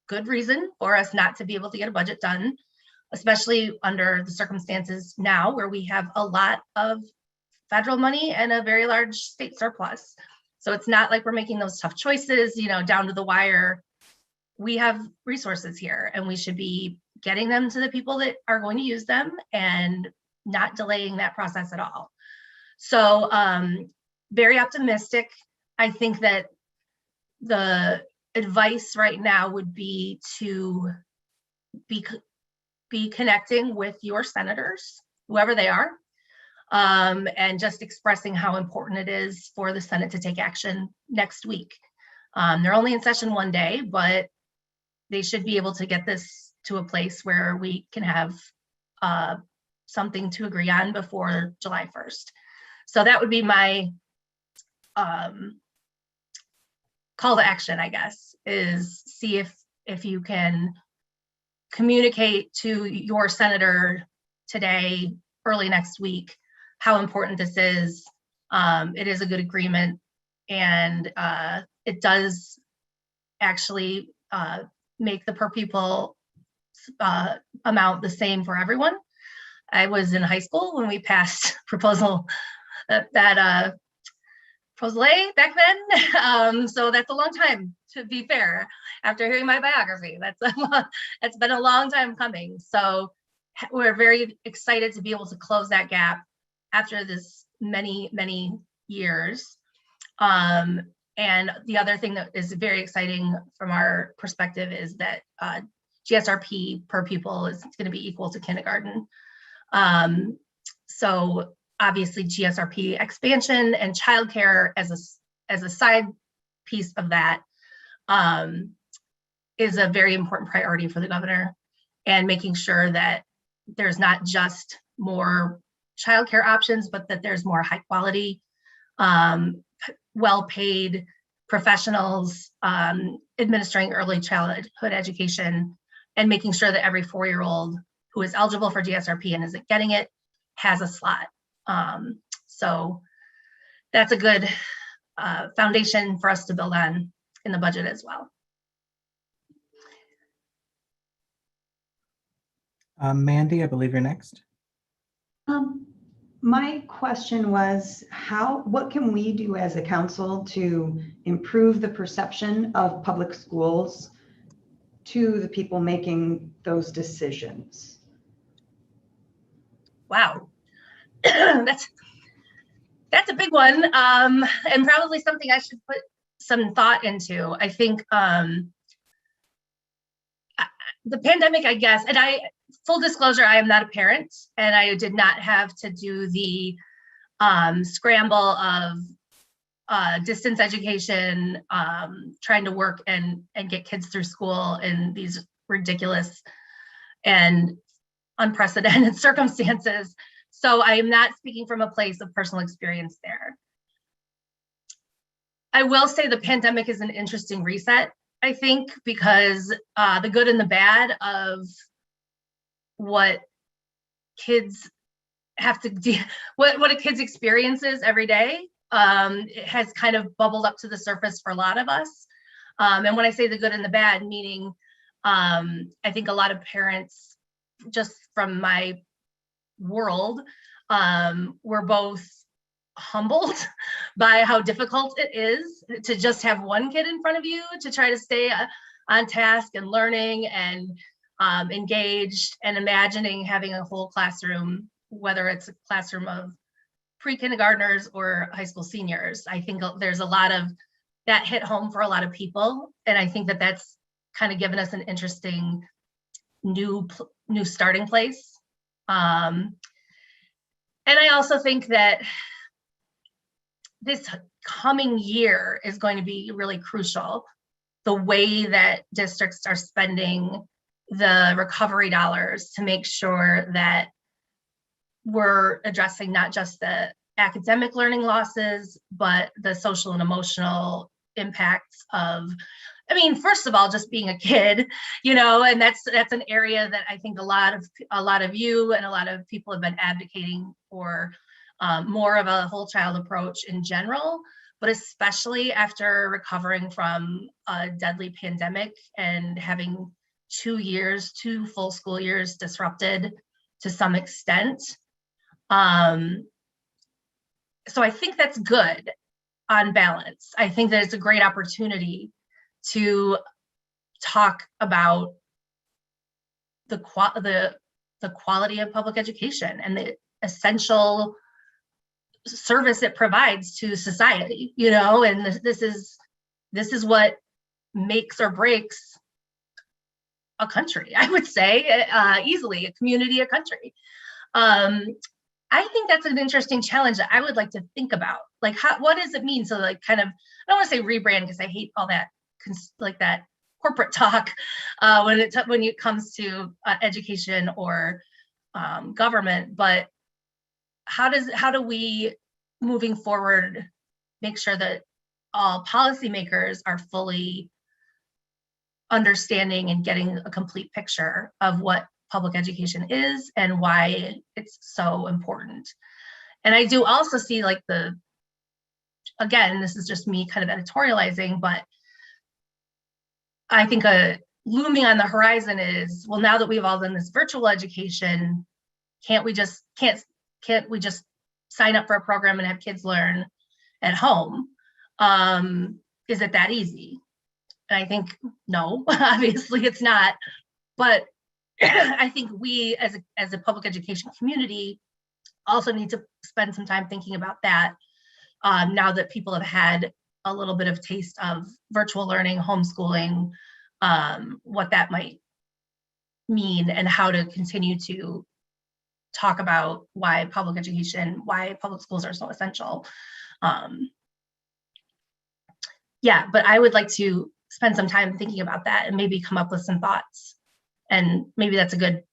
good reason for us not to be able to get a budget done, especially under the circumstances now where we have a lot of federal money and a very large state surplus. So it's not like we're making those tough choices, down to the wire. We have resources here and we should be getting them to the people that are going to use them and not delaying that process at all. So very optimistic. I think that the advice right now would be to be connecting with your senators, whoever they are, and just expressing how important it is for the Senate to take action next week. They're only in session one day, but they should be able to get this to a place where we can have something to agree on before July 1st. So that would be my call to action, I guess, is see if you can communicate to your senator today, early next week, how important this is. It is a good agreement, and it does actually make the per pupil amount the same for everyone. I was in high school when we passed proposal Proposal A back then. So that's a long time, to be fair, after hearing my biography. That's been a long time coming. So we're very excited to be able to close that gap after this many, many years. And the other thing that is very exciting from our perspective is that GSRP per pupil is going to be equal to kindergarten. So obviously GSRP expansion and childcare as a side piece of that is a very important priority for the governor, and making sure that there's not just more childcare options, but that there's more high quality, well-paid professionals administering early childhood education, and making sure that every 4-year-old who is eligible for GSRP and isn't getting it has a slot. So that's a good foundation for us to build on in the budget as well. Mandy, I believe you're next. My question was, what can we do as a council to improve the perception of public schools to the people making those decisions? Wow. That's a big one, and probably something I should put some thought into. I think the pandemic, I guess, and full disclosure, I am not a parent, and I did not have to do the scramble of distance education, trying to work and get kids through school in these ridiculous and unprecedented circumstances. So I am not speaking from a place of personal experience there. I will say the pandemic is an interesting reset, I think, because the good and the bad of what kids have to what a kid's experiences every day, it has kind of bubbled up to the surface for a lot of us. And when I say the good and the bad, meaning I think a lot of parents, just from my world, were both humbled by how difficult it is to just have one kid in front of you, to try to stay on task and learning and engaged, and imagining having a whole classroom, whether it's a classroom of pre-kindergartners or high school seniors. I think there's a lot of that hit home for a lot of people. And I think that that's kind of given us an interesting new starting place. And I also think that this coming year is going to be really crucial. The way that districts are spending the recovery dollars to make sure that we're addressing not just the academic learning losses, but the social and emotional impacts of, I mean, first of all, just being a kid, you know, and that's an area that I think a lot of you and a lot of people have been advocating for, more of a whole child approach in general, but especially after recovering from a deadly pandemic and having 2 full school years disrupted to some extent. So I think that's good on balance. I think that it's a great opportunity to talk about the quality of public education and the essential service it provides to society, you know, and this is what makes or breaks a country, I would say, easily, a community, a country. I think that's an interesting challenge that I would like to think about. Like, what does it mean? So, like, kind of, I don't want to say rebrand because I hate all that, like that corporate talk when it comes to education or government. But how do we, moving forward, make sure that all policymakers are fully understanding and getting a complete picture of what public education is and why it's so important? And I do also see, like, again, this is just me kind of editorializing, but I think looming on the horizon is, well, now that we've all done this virtual education, can't we just sign up for a program and have kids learn at home? Is it that easy? And I think, no, obviously it's not. But I think we as a public education community also need to spend some time thinking about that, now that people have had a little bit of taste of virtual learning, homeschooling, what that might mean, and how to continue to talk about why public schools are so essential. Yeah, but I would like to spend some time thinking about that and maybe come up with some thoughts. And maybe that's a good,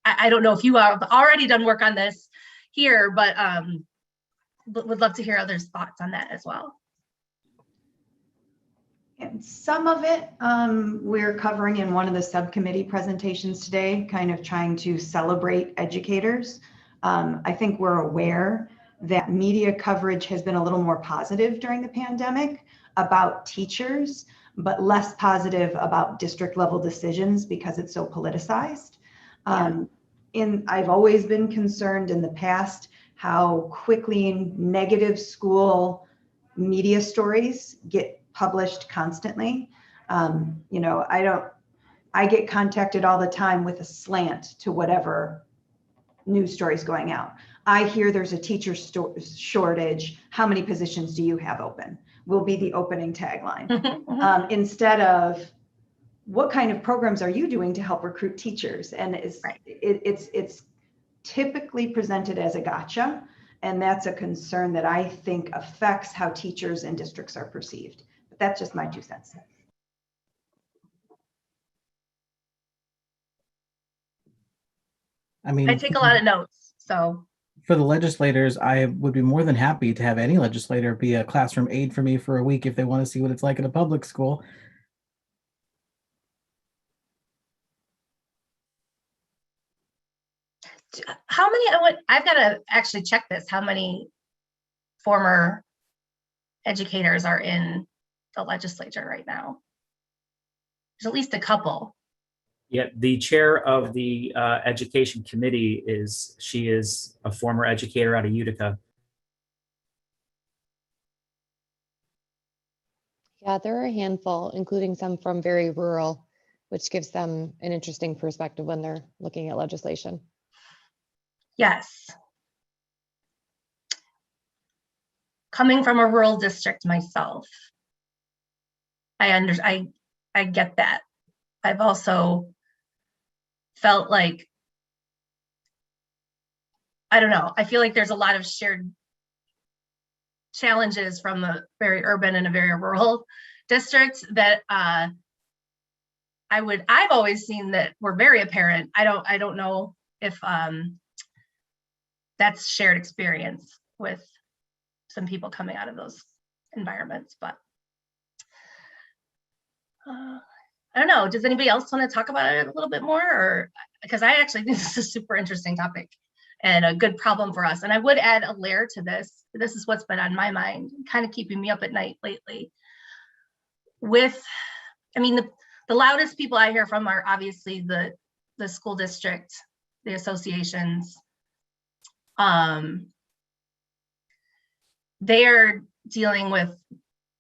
I don't know if you have already done work on this here, but would love to hear others' thoughts on that as well. And some of it we're covering in one of the subcommittee presentations today, kind of trying to celebrate educators. I think we're aware that media coverage has been a little more positive during the pandemic about teachers, but less positive about district level decisions because it's so politicized. I've always been concerned in the past how quickly negative school media stories get published constantly. You know, I get contacted all the time with a slant to whatever news stories going out. I hear there's a teacher shortage. How many positions do you have open? Will be the opening tagline. Instead of, what kind of programs are you doing to help recruit teachers? And it's typically presented as a gotcha. And that's a concern that I think affects how teachers and districts are perceived. But that's just my 2 cents. I mean, I take a lot of notes, so. for the legislators, I would be more than happy to have any legislator be a classroom aide for me for a week if they want to see what it's like in a public school. How many, I've got to actually check this, how many former educators are in the legislature right now? There's at least a couple. Yeah, the chair of the education committee she is a former educator out of Utica. Yeah, there are a handful, including some from very rural, which gives them an interesting perspective when they're looking at legislation. Yes. Coming from a rural district myself, I get that. I've also felt like, I don't know, I feel like there's a lot of shared challenges from a very urban and a very rural district that I've always seen that were very apparent. I don't know if that's shared experience with some people coming out of those environments, but I don't know. Does anybody else want to talk about it a little bit more? Or because I actually think this is a super interesting topic and a good problem for us. And I would add a layer to this. This is what's been on my mind, kind of keeping me up at night lately. I mean, the loudest people I hear from are obviously the school district, the associations. They are dealing with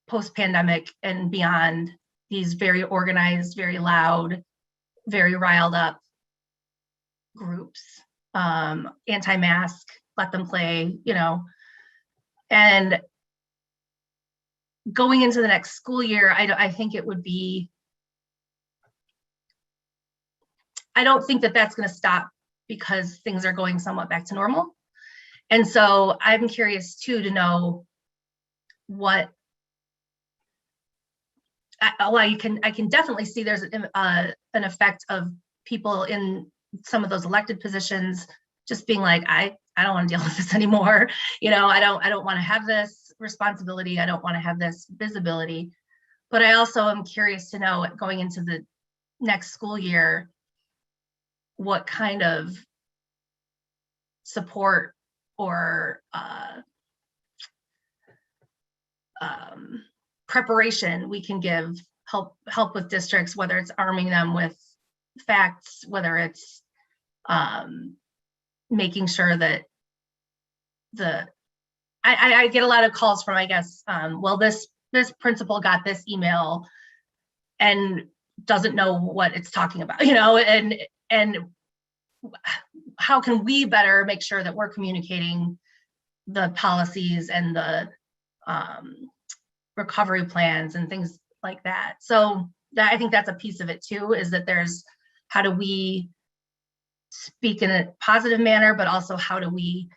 post-pandemic and beyond these very organized, very loud, very riled up groups, anti-mask, let them play, and going into the next school year, I think it would be, I don't think that that's going to stop because things are going somewhat back to normal. And so I'm curious too to know what, I can definitely see there's an effect of people in some of those elected positions just being like, I don't want to deal with this anymore. I don't want to have this responsibility. I don't want to have this visibility. But I also am curious to know, going into the next school year, what kind of support or preparation we can give, help with districts, whether it's arming them with facts, whether it's making sure that I get a lot of calls from, I guess, well, this principal got this email and doesn't know what it's talking about, and how can we better make sure that we're communicating the policies and the recovery plans and things like that. So I think that's a piece of it too, is that there's, how do we speak in a positive manner, but also how do we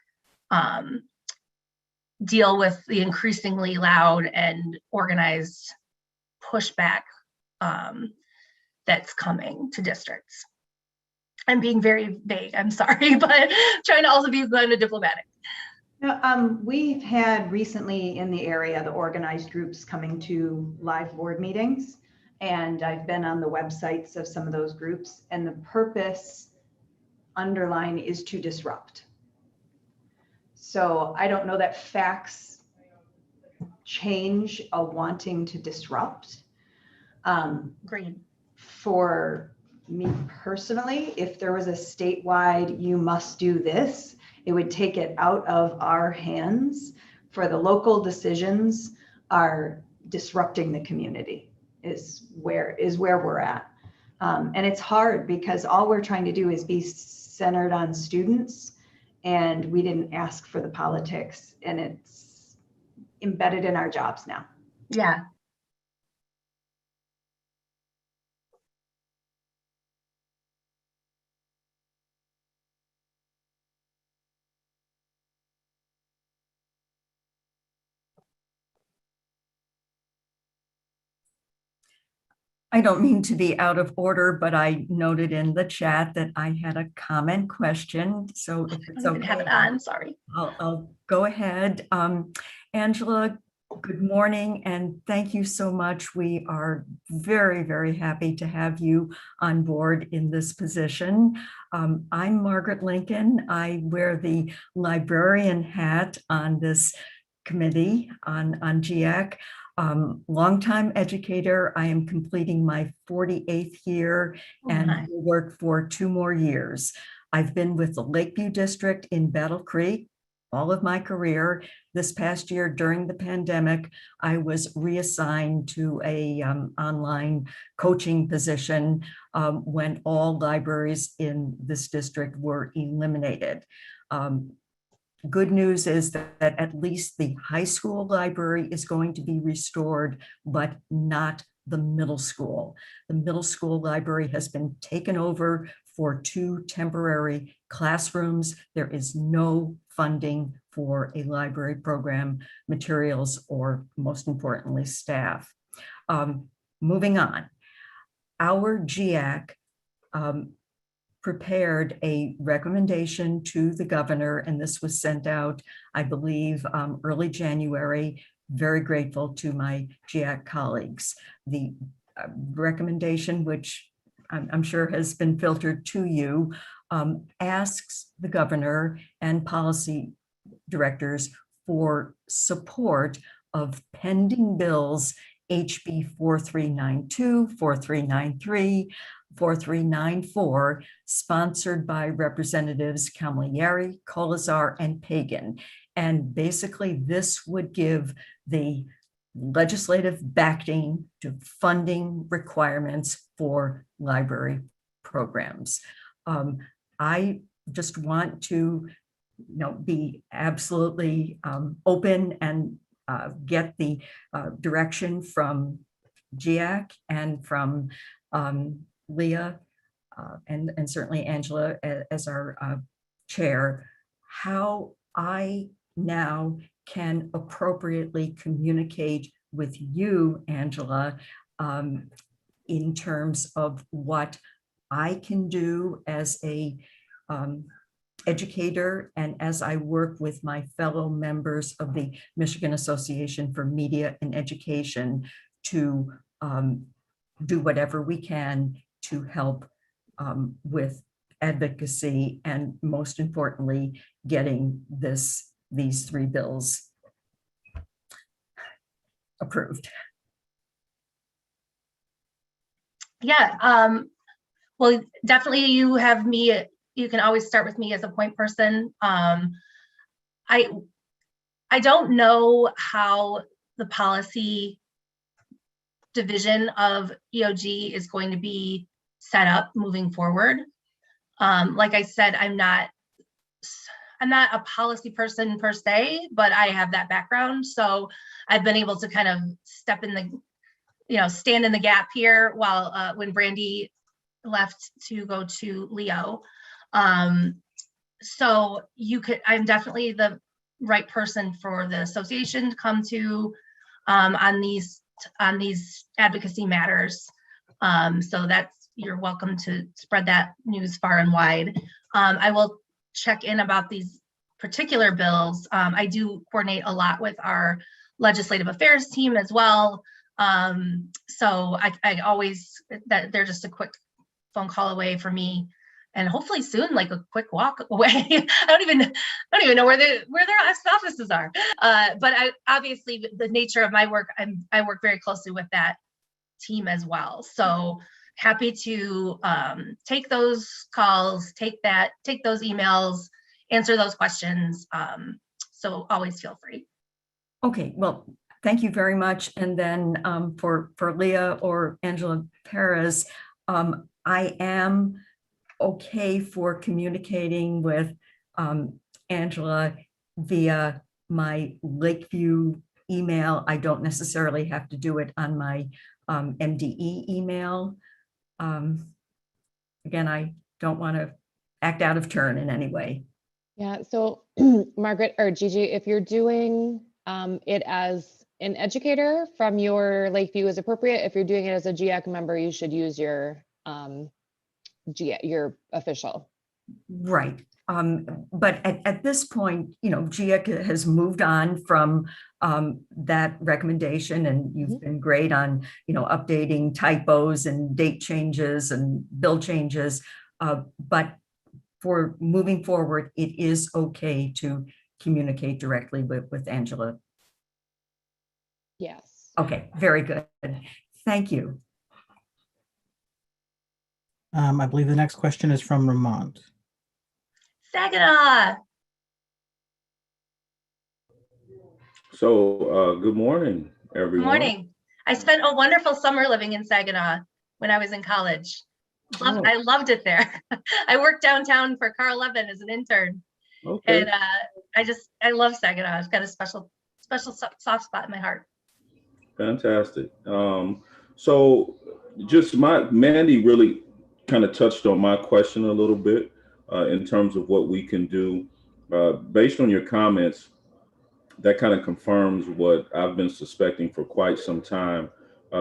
deal with the increasingly loud and organized pushback that's coming to districts. I'm being very vague, I'm sorry, but trying to also be kind of diplomatic. We've had recently in the area, the organized groups coming to live board meetings, and I've been on the websites of some of those groups, and the purpose underline is to disrupt. So I don't know that facts change a wanting to disrupt. Great. For me personally, if there was a statewide, you must do this, it would take it out of our hands. For the local decisions are disrupting the community is where we're at. And it's hard because all we're trying to do is be centered on students, and we didn't ask for the politics, and it's embedded in our jobs now. Yeah. I don't mean to be out of order, but I noted in the chat that I had a comment question. So if it's I didn't have okay, it on, sorry. I'll go ahead. Angela, good morning and thank you so much. We are very, very happy to have you on board in this position. I'm Margaret Lincoln. I wear the librarian hat on this committee on GEAC. Longtime educator. I am completing my 48th year and will work for 2 more years. I've been with the Lakeview District in Battle Creek all of my career. This past year during the pandemic, I was reassigned to a online coaching position when all libraries in this district were eliminated. Good news is that at least the high school library is going to be restored, but not the middle school. The middle school library has been taken over for 2 temporary classrooms. There is no funding for a library program, materials, or most importantly, staff. Moving on, our GEAC prepared a recommendation to the governor, and this was sent out, I believe, early January. Very grateful to my GEAC colleagues. The recommendation, which I'm sure has been filtered to you, asks the governor and policy directors for support of pending bills HB 4392, 4393, 4394, sponsored by Representatives Camilleri, Colazar, and Pagan. And basically, this would give the legislative backing to funding requirements for library programs. I just want to be absolutely open and get the direction from GEAC and from Leah and certainly Angela as our chair, how I now can appropriately communicate with you, Angela, in terms of what I can do as a educator and as I work with my fellow members of the Michigan Association for Media and Education to do whatever we can to help with advocacy and, most importantly, getting these 3 bills approved. Yeah, well, definitely you have me. You can always start with me as a point person. I don't know how the policy division of EOG is going to be set up moving forward. Like I said, I'm not a policy person per se, but I have that background. So I've been able to kind of step in the, stand in the gap here while when Brandy left to go to Leo. So I'm definitely the right person for the association to come to on these advocacy matters. So you're welcome to spread that news far and wide. I will check in about these particular bills. I do coordinate a lot with our legislative affairs team as well. So I always, they're just a quick phone call away for me, and hopefully soon, like a quick walk away. I don't even know where their offices are. But obviously the nature of my work, I work very closely with that team as well. So happy to take those calls, take those emails, answer those questions. So always feel free. Okay, well, thank you very much. And then for Leah or Angela Perez, I am okay for communicating with Angela via my Lakeview email. I don't necessarily have to do it on my MDE email. Again, I don't want to act out of turn in any way. Yeah, so Margaret or Gigi, if you're doing it as an educator from your Lakeview is appropriate. If you're doing it as a GEAC member, you should use your your official. Right. But at this point, GEAC has moved on from that recommendation, and you've been great on, updating typos and date changes and bill changes. But for moving forward, it is okay to communicate directly with Angela. Yes. Okay, very good. Thank you. I believe the next question is from Ramont. Saginaw. So, good morning, everyone. Good morning. I spent a wonderful summer living in Saginaw when I was in college. I loved it there. I worked downtown for Carl Levin as an intern. Okay. And I love Saginaw. It's got a special soft spot in my heart. Fantastic. So just Mandy really kind of touched on my question a little bit in terms of what we can do. Based on your comments, that kind of confirms what I've been suspecting for quite some time.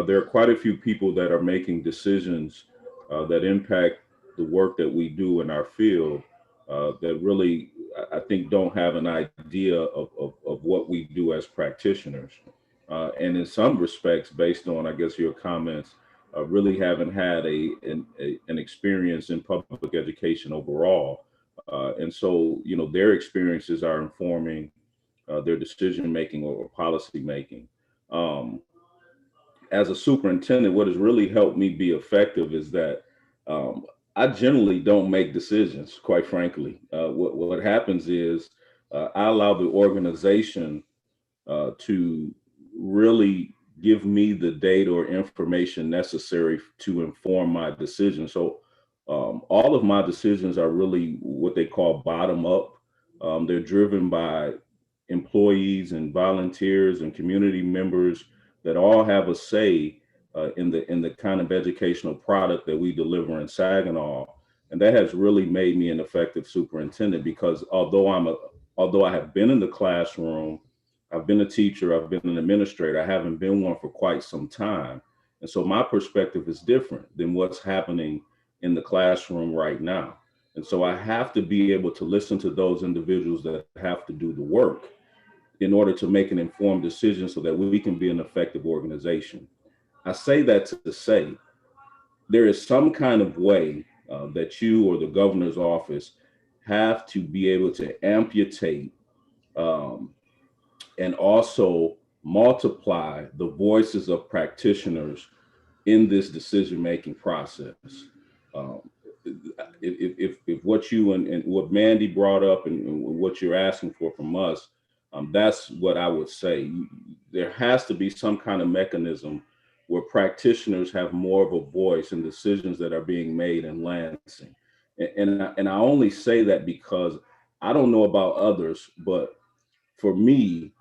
There are quite a few people that are making decisions that impact the work that we do in our field that really, I think, don't have an idea of what we do as practitioners. And in some respects, based on, I guess, your comments, really haven't had an experience in public education overall. And so, their experiences are informing their decision making or policy making. As a superintendent, what has really helped me be effective is that I generally don't make decisions, quite frankly. What happens is I allow the organization to really give me the data or information necessary to inform my decision. So all of my decisions are really what they call bottom up. They're driven by employees and volunteers and community members that all have a say in the kind of educational product that we deliver in Saginaw. And that has really made me an effective superintendent, because although I have been in the classroom, I've been a teacher, I've been an administrator, I haven't been one for quite some time. And so my perspective is different than what's happening in the classroom right now. And so I have to be able to listen to those individuals that have to do the work in order to make an informed decision so that we can be an effective organization. I say that to say there is some kind of way that you or the governor's office have to be able to amputate and also multiply the voices of practitioners in this decision-making process. If what you and what Mandy brought up and what you're asking for from us, that's what I would say. There has to be some kind of mechanism where practitioners have more of a voice in decisions that are being made in Lansing. And I only say that because I don't know about others, but for me,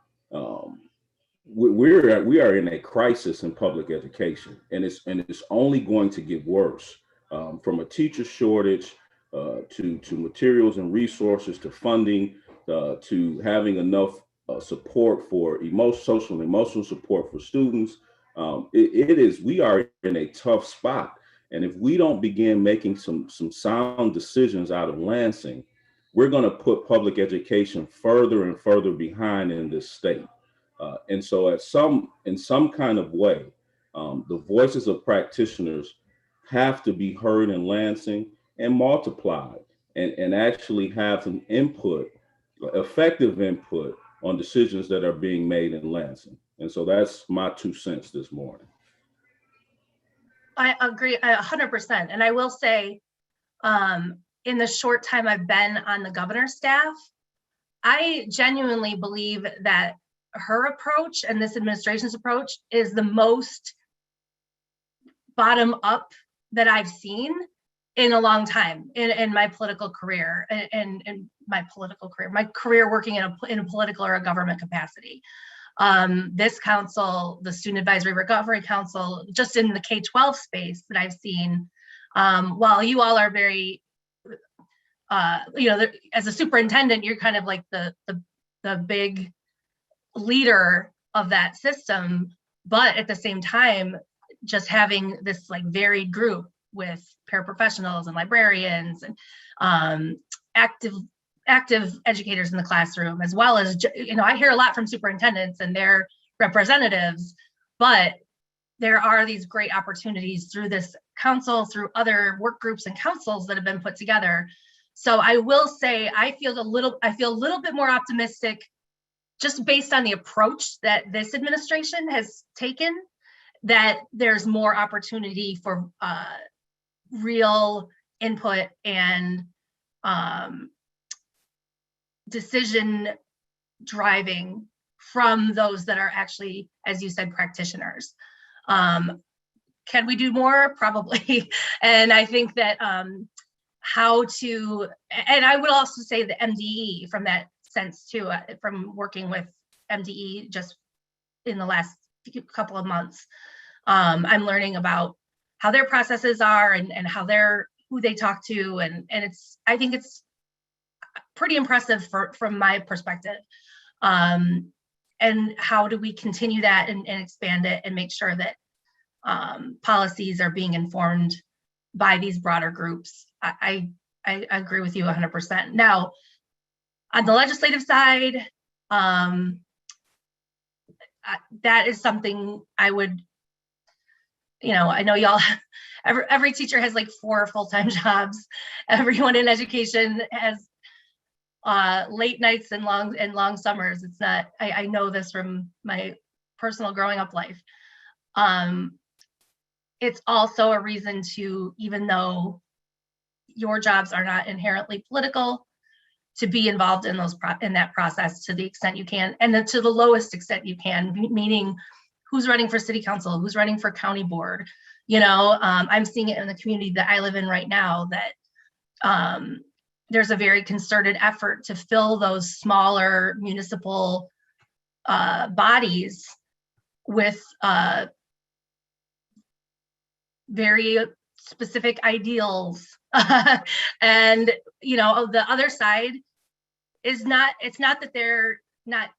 we are in a crisis in public education, and it's only going to get worse, from a teacher shortage to materials and resources to funding to having enough support for social and emotional support for students. We are in a tough spot, and if we don't begin making some sound decisions out of Lansing, we're going to put public education further and further behind in this state. And so in some kind of way, the voices of practitioners have to be heard in Lansing and multiplied and actually have some input, effective input on decisions that are being made in Lansing. And so that's my 2 cents this morning. I agree 100%. And I will say, in the short time I've been on the governor's staff, I genuinely believe that her approach and this administration's approach is the most bottom up that I've seen in a long time in my political career, my career working in a political or a government capacity. This council, the Student Advisory Recovery Council, just in the K-12 space that I've seen, while you all are very, as a superintendent, you're kind of like the big leader of that system, but at the same time, just having this like varied group with paraprofessionals and librarians and active educators in the classroom, as well as, I hear a lot from superintendents and their representatives, but there are these great opportunities through this council, through other work groups and councils that have been put together. So I will say, I feel a little bit more optimistic just based on the approach that this administration has taken, that there's more opportunity for real input and decision driving from those that are actually, as you said, practitioners. Can we do more? Probably. And I think that and I would also say the MDE from that sense too, from working with MDE just in the last couple of months. I'm learning about how their processes are and who they talk to. And I think it's pretty impressive from my perspective. And how do we continue that and expand it and make sure that policies are being informed by these broader groups. I agree with you 100%. Now, on the legislative side, that is something I would, I know y'all, every teacher has like 4 full-time jobs. Everyone in education has late nights and long summers. It's not, I know this from my personal growing up life. It's also a reason to, even though your jobs are not inherently political, to be involved in that process to the extent you can, and then to the lowest extent you can, meaning who's running for city council, who's running for county board. I'm seeing it in the community that I live in right now, that there's a very concerted effort to fill those smaller municipal bodies with very specific ideals. And, the other side is it's not that they're not,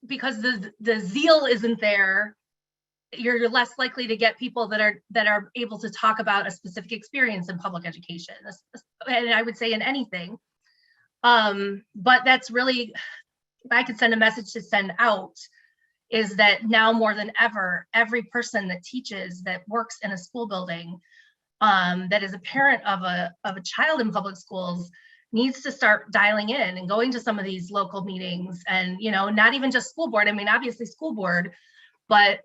because the zeal isn't there, you're less likely to get people that are able to talk about a specific experience in public education, and I would say in anything. But that's really, if I could send a message to send out, is that now more than ever, every person that teaches, that works in a school building, that is a parent of a child in public schools, needs to start dialing in and going to some of these local meetings, and not even just school board. I mean, obviously school board, but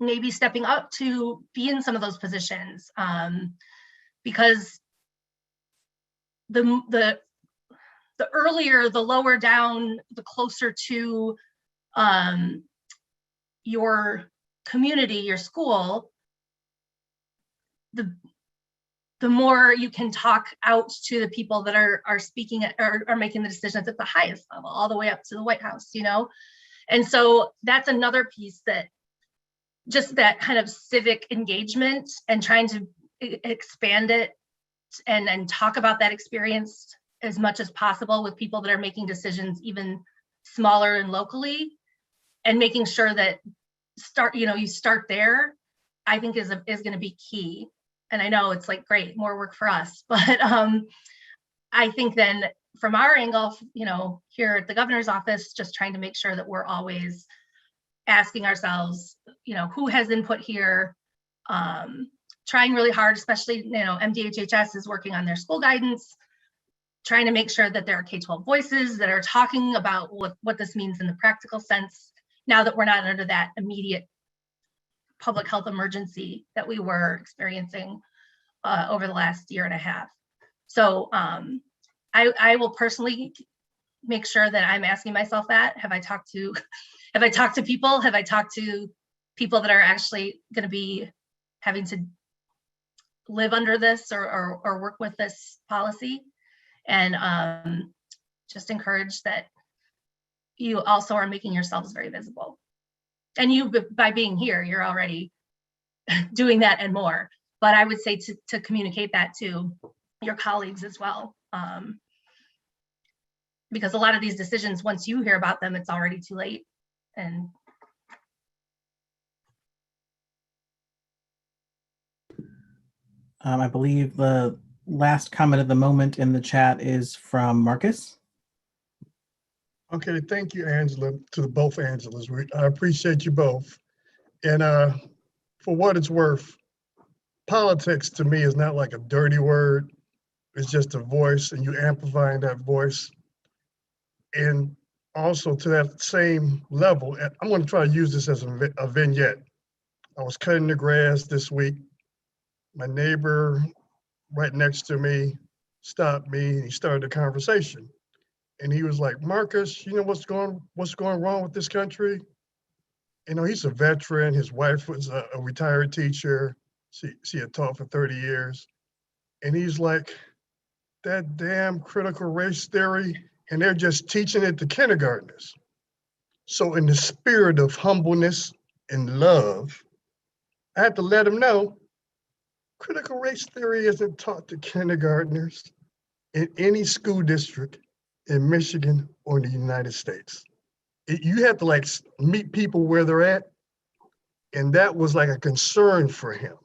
maybe stepping up to be in some of those positions, because the earlier, the lower down, the closer to your community, your school, the more you can talk out to the people that are speaking or are making the decisions at the highest level, all the way up to the White House, And so that's another piece, that just that kind of civic engagement and trying to expand it and talk about that experience as much as possible with people that are making decisions even smaller and locally, and making sure that you start there, I think is going to be key. And I know it's like, great, more work for us, but I think then from our angle, here at the governor's office, just trying to make sure that we're always asking ourselves, who has input here, trying really hard, especially, MDHHS is working on their school guidance, trying to make sure that there are K-12 voices that are talking about what this means in the practical sense, now that we're not under that immediate public health emergency that we were experiencing over the last year and a half. So I will personally make sure that I'm asking myself that. Have I talked to people? Have I talked to people that are actually going to be having to live under this or work with this policy? And just encourage that you also are making yourselves very visible. And you, by being here, you're already doing that and more. But I would say to communicate that to your colleagues as well. Because a lot of these decisions, once you hear about them, it's already too late. And I believe the last comment at the moment in the chat is from Marcus. Okay, thank you, Angela, to both Angelas. I appreciate you both. And for what it's worth, politics to me is not like a dirty word. It's just a voice, and you amplifying that voice. And also to that same level, and I'm going to try to use this as a vignette. I was cutting the grass this week. My neighbor right next to me stopped me and he started a conversation. And he was like, Marcus, you know what's going wrong with this country? You know, he's a veteran. His wife was a retired teacher. She had taught for 30 years. And he's like, that damn critical race theory, and they're just teaching it to kindergartners. So in the spirit of humbleness and love, I had to let him know critical race theory isn't taught to kindergartners in any school district in Michigan or the United States. You have to like meet people where they're at. And that was like a concern for him.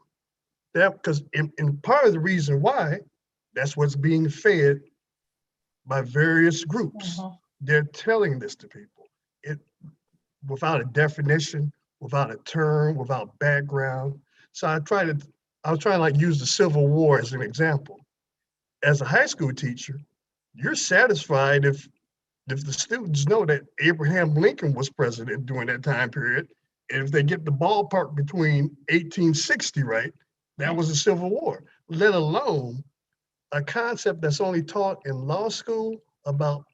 That because and part of the reason why, that's what's being fed by various groups. They're telling this to people. Without a definition, without a term, without background. So I was trying to like use the Civil War as an example. As a high school teacher, you're satisfied if the students know that Abraham Lincoln was president during that time period, and if they get the ballpark between 1860 right, that was the Civil War, let alone a concept that's only taught in law school about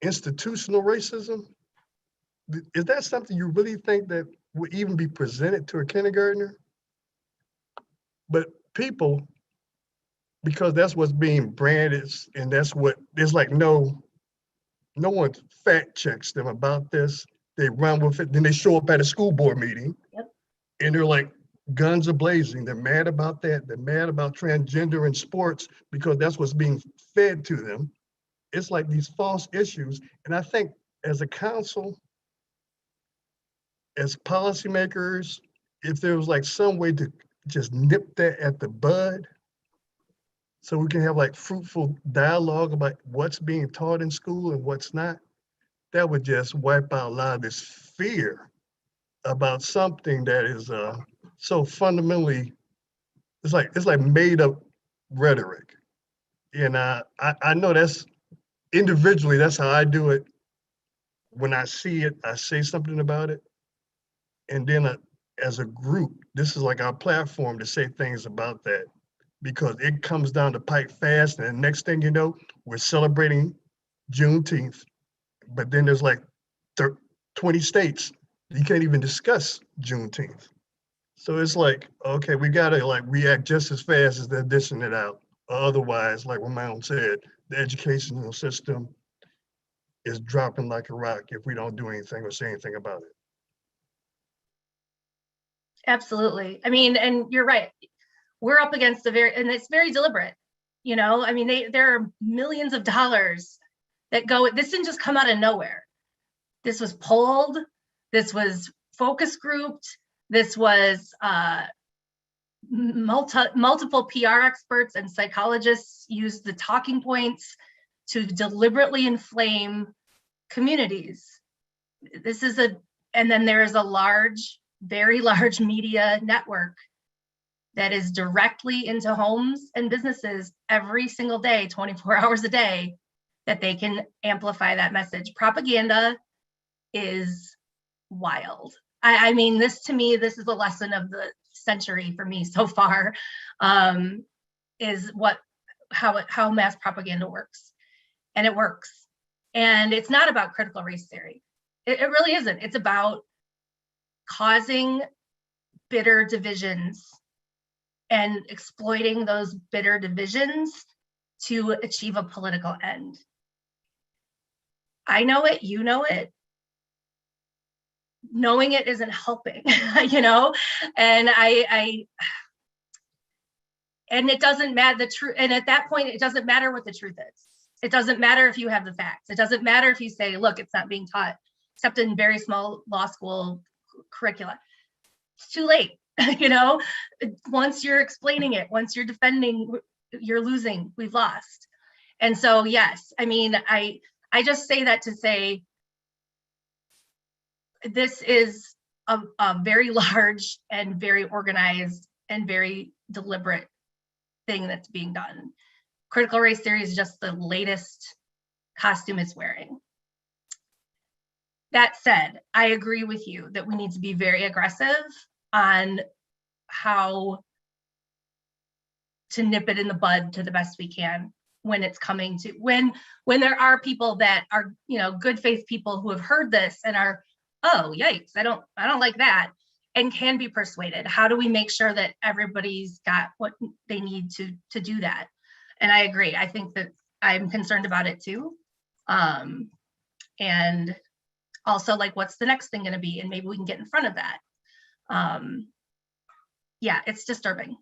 institutional racism. Is that something you really think that would even be presented to a kindergartner? But people, because that's what's being branded, and that's what, there's like no one fact checks them about this. They run with it, then they show up at a school board meeting, and they're like, guns are blazing. They're mad about that. They're mad about transgender in sports because that's what's being fed to them. It's like these false issues. And I think as a council, as policymakers, if there was like some way to just nip that at the bud, so we can have like fruitful dialogue about what's being taught in school and what's not, that would just wipe out a lot of this fear about something that is so fundamentally, it's like made up rhetoric. And I know that's individually, that's how I do it. When I see it, I say something about it. And then as a group, this is like our platform to say things about that, because it comes down the pipe fast. And the next thing you know, we're celebrating Juneteenth, but then there's like 20 states. You can't even discuss Juneteenth. So it's like, okay, we gotta like react just as fast as they're dishing it out. Otherwise, like Ramon said, the educational system is dropping like a rock if we don't do anything or say anything about it. absolutely. I mean, and you're right. We're up against and it's very deliberate. You know, I mean, there are millions of dollars that go, this didn't just come out of nowhere. This was polled, this was focus grouped, this was multiple PR experts and psychologists used the talking points to deliberately inflame communities. This is and then there is a large, very large media network that is directly into homes and businesses every single day, 24 hours a day, that they can amplify that message. Propaganda is wild. I mean, to me, this is a lesson of the century for me so far, is how mass propaganda works. And it works. And it's not about critical race theory. It really isn't. It's about causing bitter divisions and exploiting those bitter divisions to achieve a political end. I know it, you know it. Knowing it isn't helping, you know? And and it doesn't matter the truth. And at that point, it doesn't matter what the truth is. It doesn't matter if you have the facts. It doesn't matter if you say, look, it's not being taught, except in very small law school curricula. It's too late. You know, once you're explaining it, once you're defending, you're losing, we've lost. And so, yes, I mean, I just say that to say, this is a very large and very organized and very deliberate thing that's being done. Critical race theory is just the latest costume it's wearing. That said, I agree with you that we need to be very aggressive on how to nip it in the bud to the best we can when it's coming to, when there are people that are, you know, good faith people who have heard this and are, oh, yikes, I don't like that, and can be persuaded. How do we make sure that everybody's got what they need to do that? And I agree. I think that I'm concerned about it too. And also, like, what's the next thing going to be? And maybe we can get in front of that. Yeah, it's disturbing.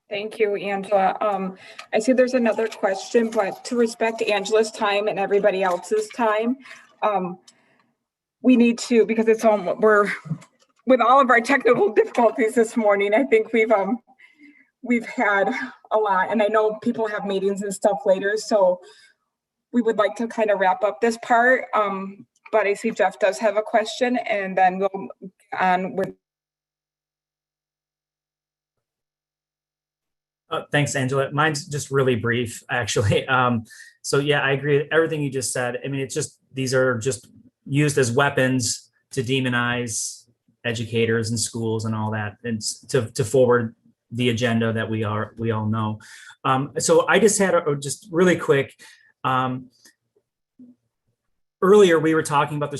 Thank you, Angela. I see there's another question, but to respect Angela's time and everybody else's time, we need to, because it's we're with all of our technical difficulties this morning. I think we've had a lot, and I know people have meetings and stuff later, so we would like to kind of wrap up this part. But I see Jeff does have a question, and then we'll get on with. Thanks, Angela. Mine's just really brief, actually. So yeah, I agree with everything you just said. I mean, it's just, these are just used as weapons to demonize educators and schools and all that, and to forward the agenda that we all know. So I just had just really quick. Earlier, we were talking about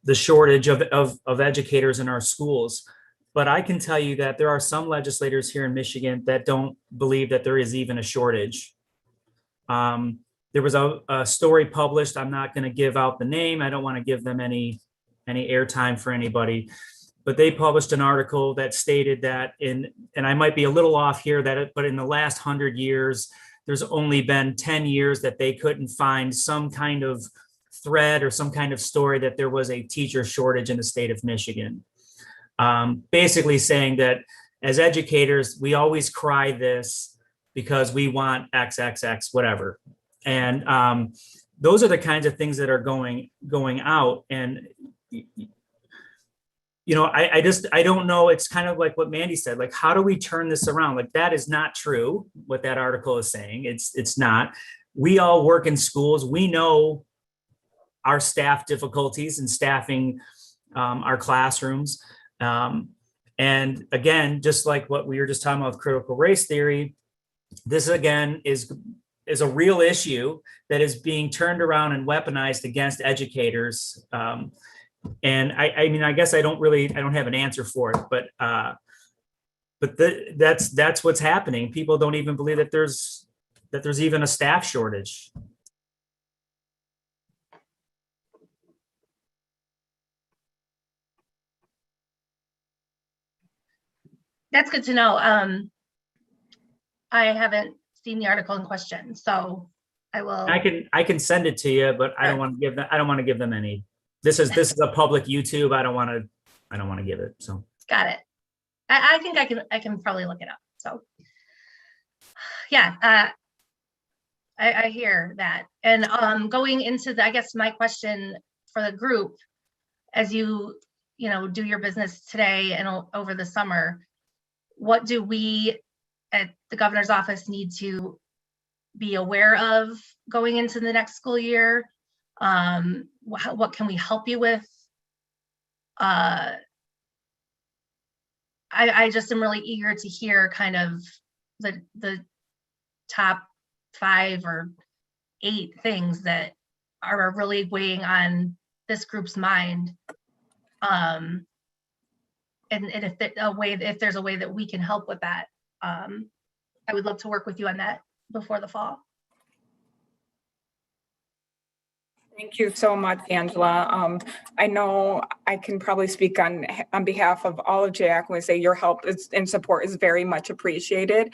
the shortage of educators in our schools. But I can tell you that there are some legislators here in Michigan that don't believe that there is even a shortage. There was a story published. I'm not going to give out the name. I don't want to give them any airtime for anybody. But they published an article that stated that and I might be a little off here, but in the last 100 years, there's only been 10 years that they couldn't find some kind of thread or some kind of story that there was a teacher shortage in the state of Michigan. Basically saying that as educators, we always cry this because we want XXX, whatever. And those are the kinds of things that are going out. And, you know, I don't know. It's kind of like what Mandy said, like, how do we turn this around? Like, that is not true, what that article is saying. It's not. We all work in schools. We know our staff difficulties in staffing our classrooms. And again, just like what we were just talking about with critical race theory, this again is a real issue that is being turned around and weaponized against educators. And I mean, I guess I don't have an answer for it, but that's what's happening. People don't even believe that there's even a staff shortage. That's good to know. I haven't seen the article in question, so I will. I can send it to you, but I don't want to give them any. This is a public YouTube. I don't want to give it. So got it. I think I can probably look it up. So yeah, I hear that. And going into I guess my question for the group, as you do your business today and over the summer, what do we at the governor's office need to be aware of going into the next school year? What can we help you with? I just am really eager to hear kind of the top 5 or 8 things that are really weighing on this group's mind. And if there's a way that we can help with that, I would love to work with you on that before the fall. Thank you so much, Angela. I know I can probably speak on behalf of all of GEAC when I say your help and support is very much appreciated.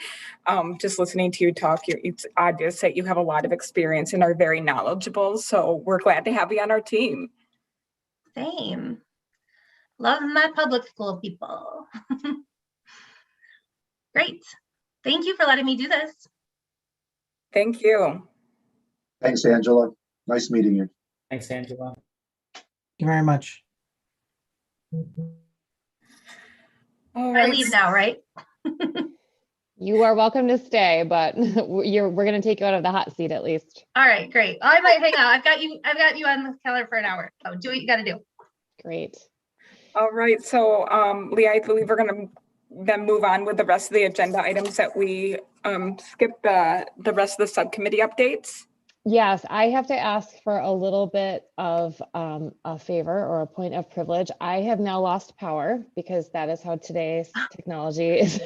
Just listening to you talk, it's obvious that you have a lot of experience and are very knowledgeable. So we're glad to have you on our team. Same. Love my public school people. Great. Thank you for letting me do this. Thank you. Thanks, Angela. Nice meeting you. Thanks, Angela. Thank you very much. All I right. leave now, right? You are welcome to stay, but we're going to take you out of the hot seat at least. All right, great. I might hang out. I've got you on the calendar for an hour. So do what you got to do. Great. All right. So, Leah, I believe we're going to then move on with the rest of the agenda items that we skipped the rest of the subcommittee updates. Yes, I have to ask for a little bit of a favor or a point of privilege. I have now lost power because that is how today's technology is.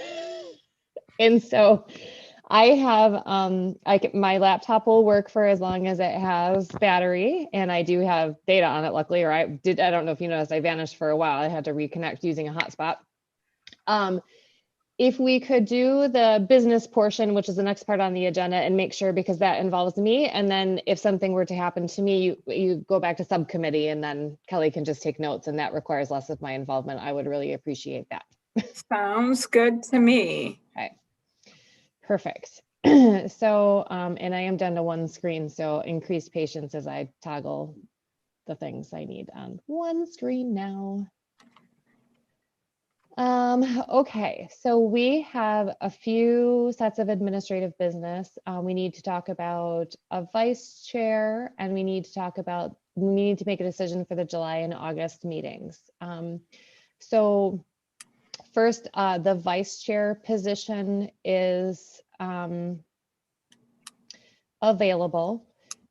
And so I have, my laptop will work for as long as it has battery, and I do have data on it, luckily, or I don't know if you noticed, I vanished for a while. I had to reconnect using a hotspot. If we could do the business portion, which is the next part on the agenda, and make sure, because that involves me, and then if something were to happen to me, you go back to subcommittee, and then Kelly can just take notes, and that requires less of my involvement. I would really appreciate that. Sounds good to me. Okay, perfect. So, and I am down to one screen, so increased patience as I toggle the things I need on one screen now. Okay, so we have a few sets of administrative business. We need to talk about a vice chair, and we need to make a decision for the July and August meetings. So first, the vice chair position is available.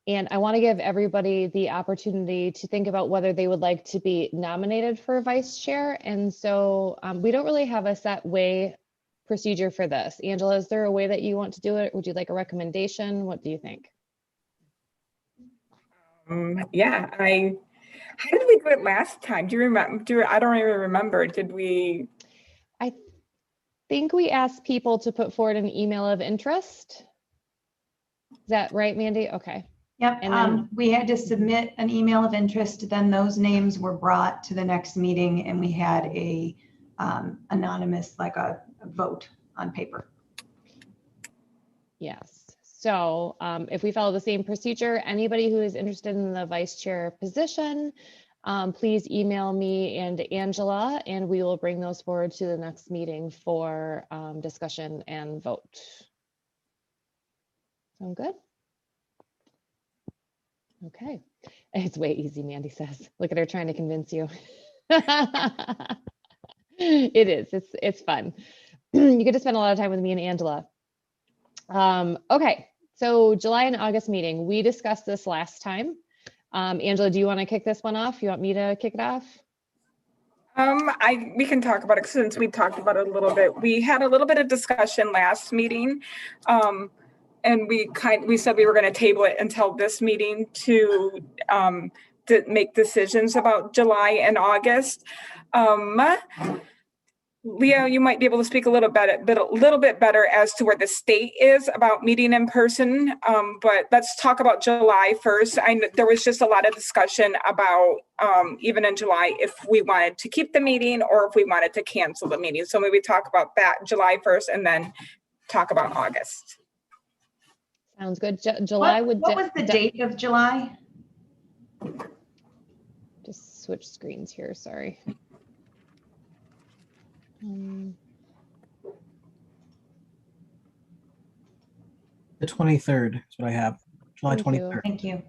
And I want to give everybody the opportunity to think about whether they would like to be nominated for vice chair. And so we don't really have a set procedure for this. Angela, is there a way that you want to do it? Would you like a recommendation? What do you think? Yeah, how did we do it last time? Do you remember? I don't even remember. Did we? I think we asked people to put forward an email of interest. Is that right, Mandy? Okay. Yep, And then we had to submit an email of interest, then those names were brought to the next meeting and we had a anonymous, like a vote on paper. yes. So if we follow the same procedure, anybody who is interested in the vice chair position, please email me and Angela, and we will bring those forward to the next meeting for discussion and vote. Sound good? Okay. It's way easy, Mandy says. Look at her trying to convince you. It is. It's fun. You get to spend a lot of time with me and Angela. Okay. So July and August meeting. We discussed this last time. Angela, do you want to kick this one off? You want me to kick it off? We can talk about it since we talked about it a little bit. We had a little bit of discussion last meeting. And we said we were going to table it until this meeting to make decisions about July and August. Leo, you might be able to speak a little bit better as to where the state is about meeting in person. But let's talk about July first. There was just a lot of discussion about even in July if we wanted to keep the meeting or if we wanted to cancel the meeting. So maybe talk about that July 1st and then talk about August. Sounds good. July would. What was the date of July? Just switch screens here. Sorry. The 23rd is what I have. July 23rd. Thank you.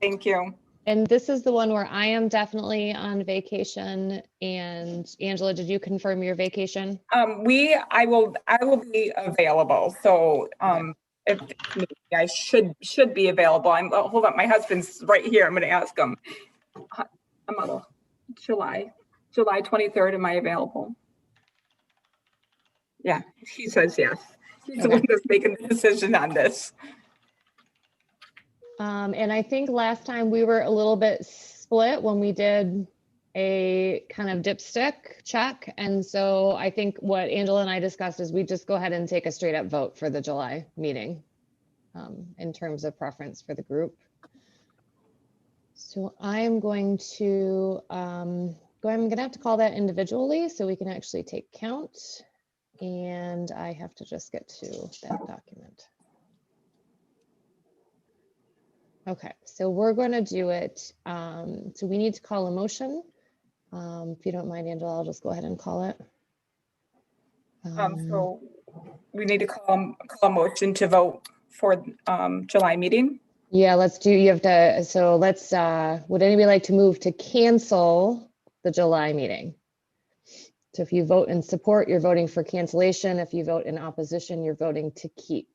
Thank you. And this is the one where I am definitely on vacation. And Angela, did you confirm your vacation? I will be available. So if I should be available. Hold on, my husband's right here. I'm going to ask him. I'm on July 23rd. Am I available? Yeah, he says yes. He's the one that's making the decision on this. And I think last time we were a little bit split when we did a kind of dipstick check. And so I think what Angela and I discussed is we just go ahead and take a straight up vote for the July meeting in terms of preference for the group. So I'm going to I'm gonna have to call that individually so we can actually take count. And I have to just get to that document. Okay, so we're going to do it. So we need to call a motion. If you don't mind, Angela, I'll just go ahead and call it. So we need to call a motion to vote for July meeting. Yeah, let's do, you have to, so let's, would anybody like to move to cancel the July meeting? So if you vote in support, you're voting for cancellation. If you vote in opposition, you're voting to keep.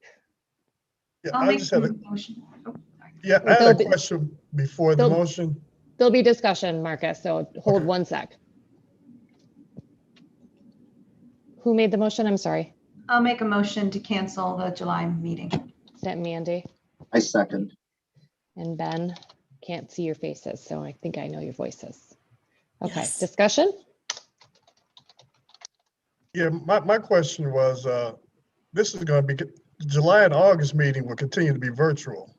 Yeah, I'll I make just had a, the motion. Oh, sorry. yeah, I had a question before the there'll- motion. There'll be discussion, Marcus, so hold one sec. Who made the motion? I'm sorry. I'll make a motion to cancel the July meeting. Is that Mandy? I second. And Ben? Can't see your faces, so I think I know your voices. Okay, Yes. discussion? Yeah, my question was, this is going to be, July and August meeting will continue to be virtual.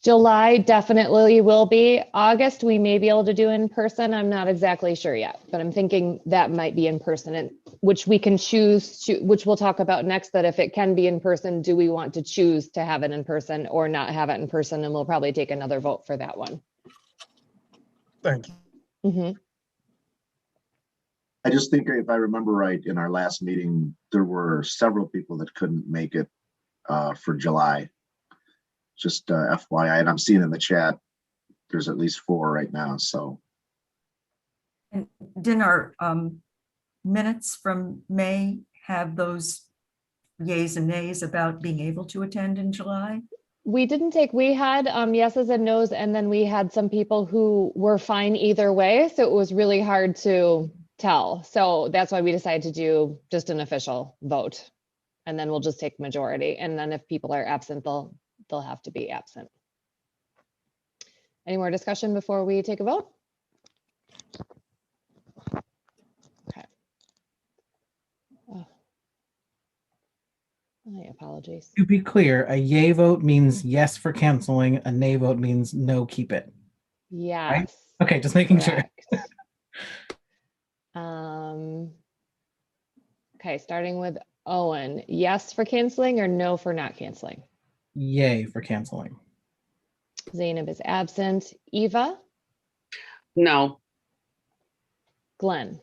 July definitely will be. August, we may be able to do in person. I'm not exactly sure yet, but I'm thinking that might be in person, and which we can choose to, which we'll talk about next, that if it can be in person, do we want to choose to have it in person or not have it in person? And we'll probably take another vote for that one. Thank you. Mm-hmm. I just think if I remember right, in our last meeting, there were several people that couldn't make it for July. Just FYI, and I'm seeing in the chat, there's at least 4 right now, so. And didn't our minutes from May have those yays and nays about being able to attend in July? We didn't take, we had yeses and nos, and then we had some people who were fine either way. So it was really hard to tell. So that's why we decided to do just an official vote. And then we'll just take majority. And then if people are absent, they'll have to be absent. Any more discussion before we take a vote? Okay. Oh. My apologies. To be clear, a yay vote means yes for canceling. A nay vote means no, keep it. Yes. Right? Okay, just making Correct. sure. Okay, starting with Owen, yes for canceling or no for not canceling? Yay for canceling. Zainab is absent. Eva? No. Glenn?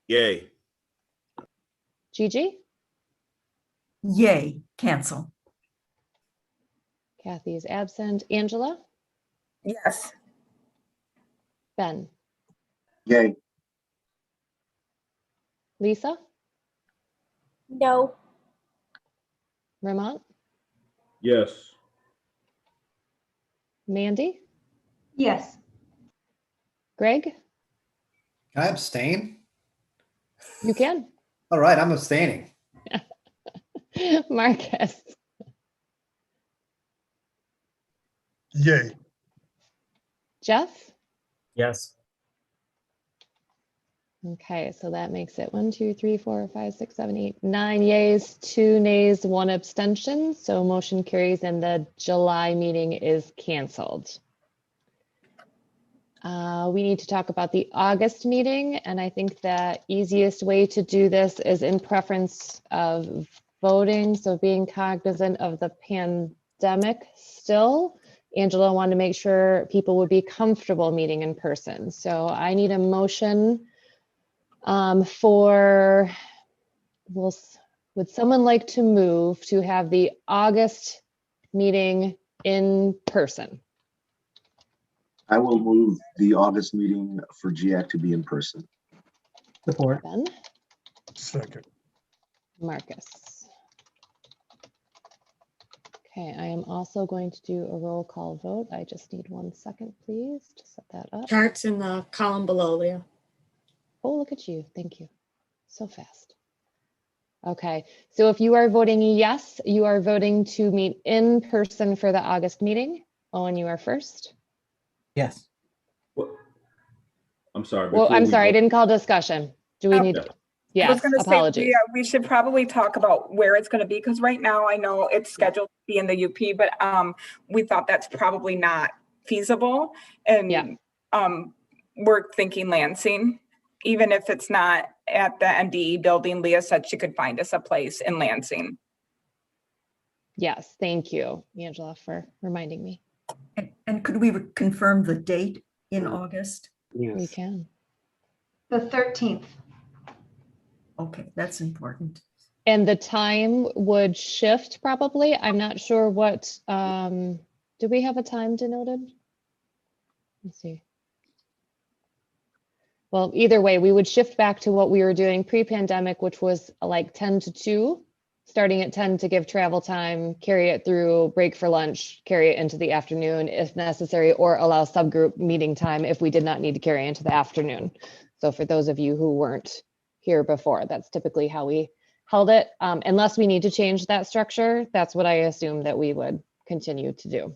Yay. Gigi? Yay, cancel. Kathy is absent. Angela? Yes. Ben? Yay. Lisa? No. Vermont? Yes. Mandy? Yes. Greg? Can I abstain? You can. All right, I'm abstaining. Marcus? Yay. Jeff? Yes. Okay, so that makes it 1, 2, 3, 4, 5, 6, 7, 8, 9 yays, 2 nays, 1 abstention. So motion carries and the July meeting is canceled. We need to talk about the August meeting, and I think the easiest way to do this is in preference of voting. So being cognizant of the pandemic still, Angela wanted to make sure people would be comfortable meeting in person. So I need a motion would someone like to move to have the August meeting in person? I will move the August meeting for GEAC to be in person. Support. Ben? Second. Marcus. Okay, I am also going to do a roll call vote. I just need 1 second, please, to set that up. Charts in the column below, Leah. Oh, look at you. Thank you. So fast. Okay, so if you are voting yes, you are voting to meet in person for the August meeting. Owen, you are first. Yes. I'm sorry. Well, before I'm we sorry, I vote- didn't call discussion. Do we need, Yeah. I was yes, going to say, apologies. Leah, we should probably talk about where it's going to be, because right now I know it's scheduled to be in the UP, but we thought that's probably not feasible. Yeah. And we're thinking Lansing, even if it's not at the MDE building. Leah said she could find us a place in Lansing. Yes, thank you, Angela, for reminding me. And could we confirm the date in August? We can. The 13th. Okay, that's important. And the time would shift probably. I'm not sure what, do we have a time denoted? Let's see. Well, either way, we would shift back to what we were doing pre-pandemic, which was like 10 to 2, starting at 10 to give travel time, carry it through, break for lunch, carry it into the afternoon if necessary, or allow subgroup meeting time if we did not need to carry into the afternoon. So for those of you who weren't here before, that's typically how we held it. Unless we need to change that structure, that's what I assume that we would continue to do.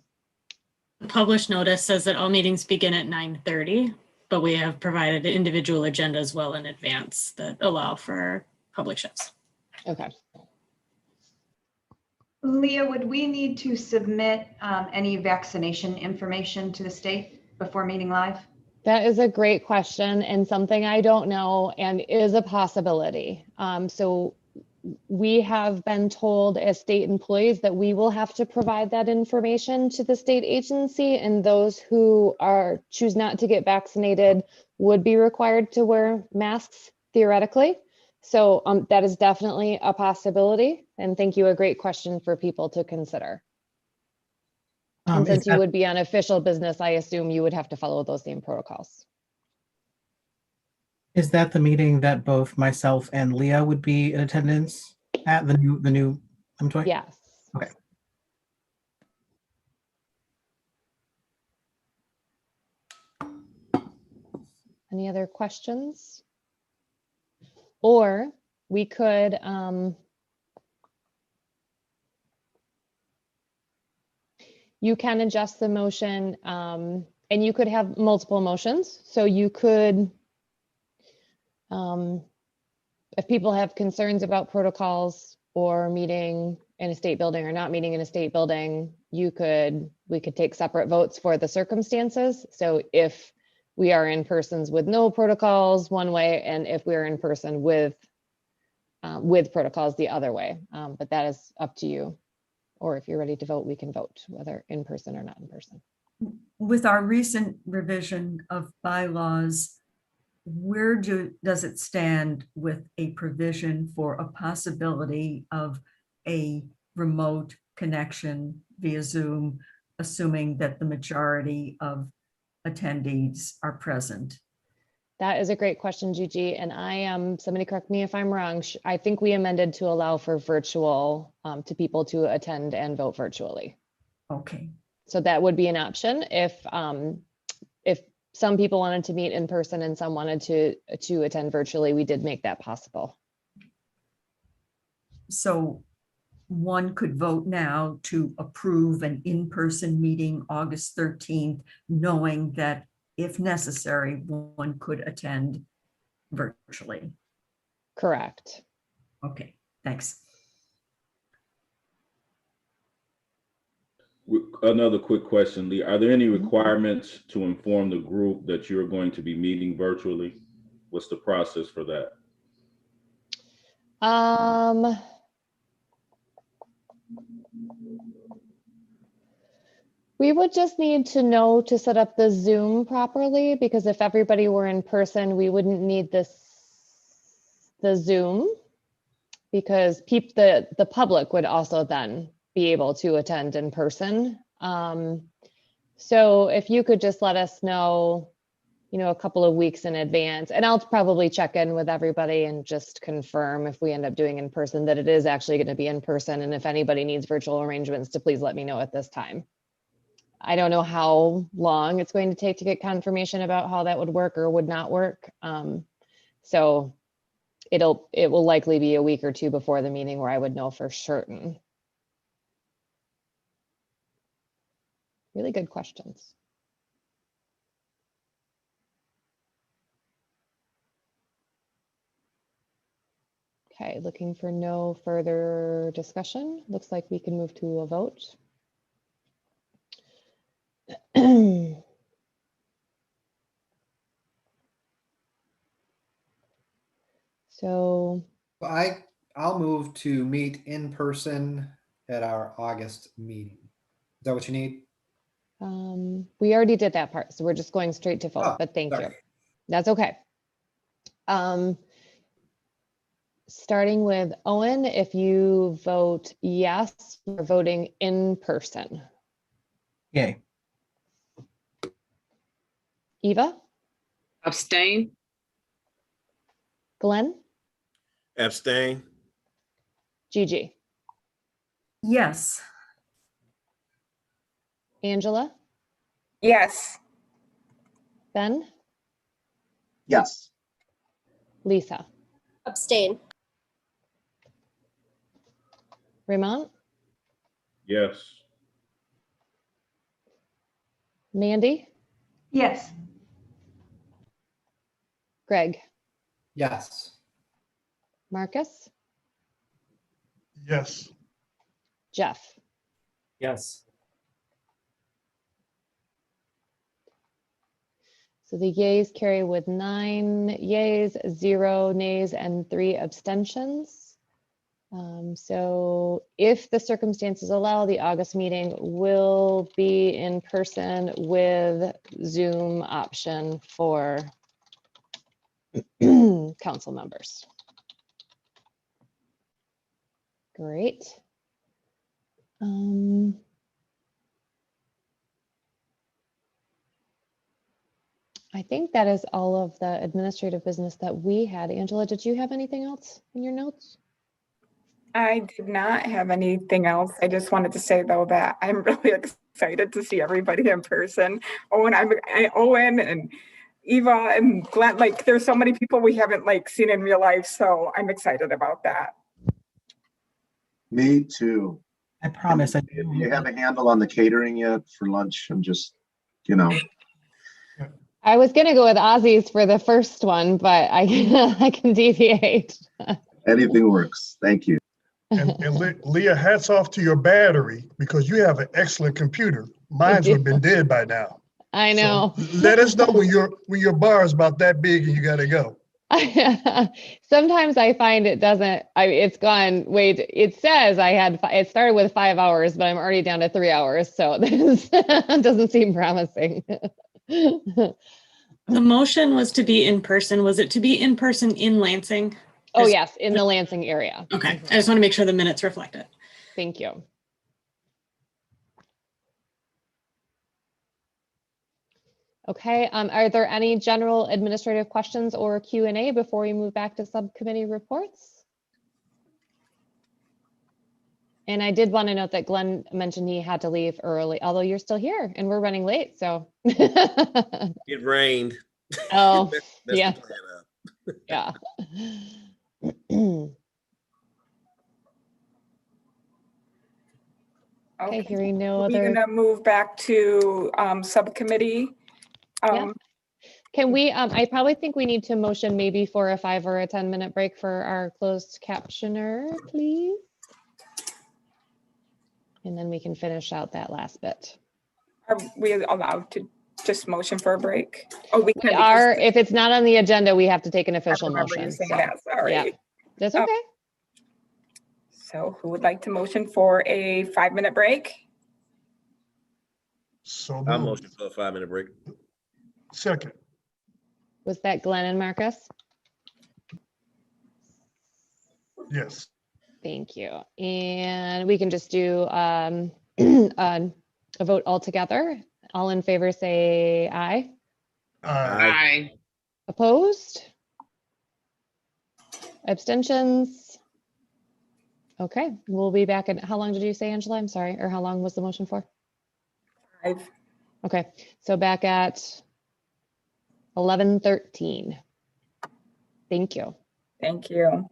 The published notice says that all meetings begin at 9:30, but we have provided individual agendas well in advance that allow for public shifts. Okay. Leah, would we need to submit any vaccination information to the state before meeting live? That is a great question and something I don't know and is a possibility. So we have been told as state employees that we will have to provide that information to the state agency, and those who choose not to get vaccinated would be required to wear masks theoretically. So that is definitely a possibility. And thank you, a great question for people to consider. And since you would be on official business, I assume you would have to follow those same protocols. Is that the meeting that both myself and Leah would be in attendance at, the new toy? Yes. Okay. Any other questions? Or we could, you can adjust the motion, and you could have multiple motions. So you could, if people have concerns about protocols or meeting in a state building or not meeting in a state building, we could take separate votes for the circumstances. So if we are in persons with no protocols one way, and if we're in person with protocols the other way, but that is up to you. Or if you're ready to vote, we can vote whether in person or not in person. With our recent revision of bylaws, where does it stand with a provision for a possibility of a remote connection via Zoom, assuming that the majority of attendees are present? That is a great question, Gigi. And somebody correct me if I'm wrong, I think we amended to allow for virtual, to people to attend and vote virtually. Okay. So that would be an option if some people wanted to meet in person and some wanted to attend virtually, we did make that possible. So one could vote now to approve an in-person meeting August 13th, knowing that if necessary, one could attend virtually. Correct. Okay, thanks. Another quick question, Lee. Are there any requirements to inform the group that you're going to be meeting virtually? What's the process for that? We would just need to know to set up the Zoom properly, because if everybody were in person, we wouldn't need the Zoom, because the public would also then be able to attend in person. So if you could just let us know, a couple of weeks in advance, and I'll probably check in with everybody and just confirm if we end up doing in person that it is actually going to be in person. And if anybody needs virtual arrangements, to please let me know at this time. I don't know how long it's going to take to get confirmation about how that would work or would not work. So it will likely be a week or two before the meeting where I would know for certain. Really good questions. Okay, looking for no further discussion. Looks like we can move to a vote. So I'll move to meet in person at our August meeting. Is that what you need? we already did that part, so we're just going straight to vote, Oh, but thank you. sorry. That's okay. Starting with Owen, if you vote yes, you're voting in person. Yay. Eva, Abstain? Glenn, Abstain. Gigi, Yes. Angela, Yes. Ben, Yes. Lisa, Abstain. Raymond, Yes. Mandy, Yes. Greg, Yes. Marcus, Yes. Jeff. Yes. So the yays carry with 9 yays, 0 nays, and 3 abstentions. So if the circumstances allow, the August meeting will be in person with Zoom option for council members. Great. I think that is all of the administrative business that we had. Angela, did you have anything else in your notes? I did not have anything else. I just wanted to say though that I'm really excited to see everybody in person. Owen and Eva and Glenn, like there's so many people we haven't like seen in real life. So I'm excited about that. Me too. I promise. Do you have a handle on the catering yet for lunch? I'm just, you know. I was gonna go with Ozzy's for the first one, but I can deviate. Anything works. Thank you. And Leah, hats off to your battery because you have an excellent computer. Mine's would have been dead by now. I know. So let us know when your bar is about that big and you got to go. Sometimes I find it doesn't. It's gone. Wait, it says it started with 5 hours, but I'm already down to 3 hours. So this doesn't seem promising. The motion was to be in person. Was it to be in person in Lansing? Oh, yes, in the Lansing area. Okay, I just want to make sure the minutes reflect it. Thank you. Okay, are there any general administrative questions or Q&A before we move back to subcommittee reports? And I did want to note that Glenn mentioned he had to leave early, although you're still here and we're running late, so. It rained. Oh, Messed yeah. the plan up. Yeah. Okay, hearing no We're other. gonna move back to subcommittee. Yeah. Can we, I probably think we need to motion maybe for a 5 or a 10-minute break for our closed captioner, please. And then we can finish out that last bit. Are we allowed to just motion for a break? Oh, we We can. are, if it's not on the agenda, we have to take an official remember you motion. saying So, that, sorry. yeah, that's okay. So who would like to motion for a 5-minute break? So I'll moved. motion for a 5-minute break. Second. Was that Glenn and Marcus? Yes. Thank you. And we can just do a vote all together. All in favor say aye. Aye. Opposed? Abstentions? Okay, we'll be back in, how long did you say, Angela? I'm sorry, or how long was the motion for? 5. Okay, so back at 11:13. Thank you. Thank you.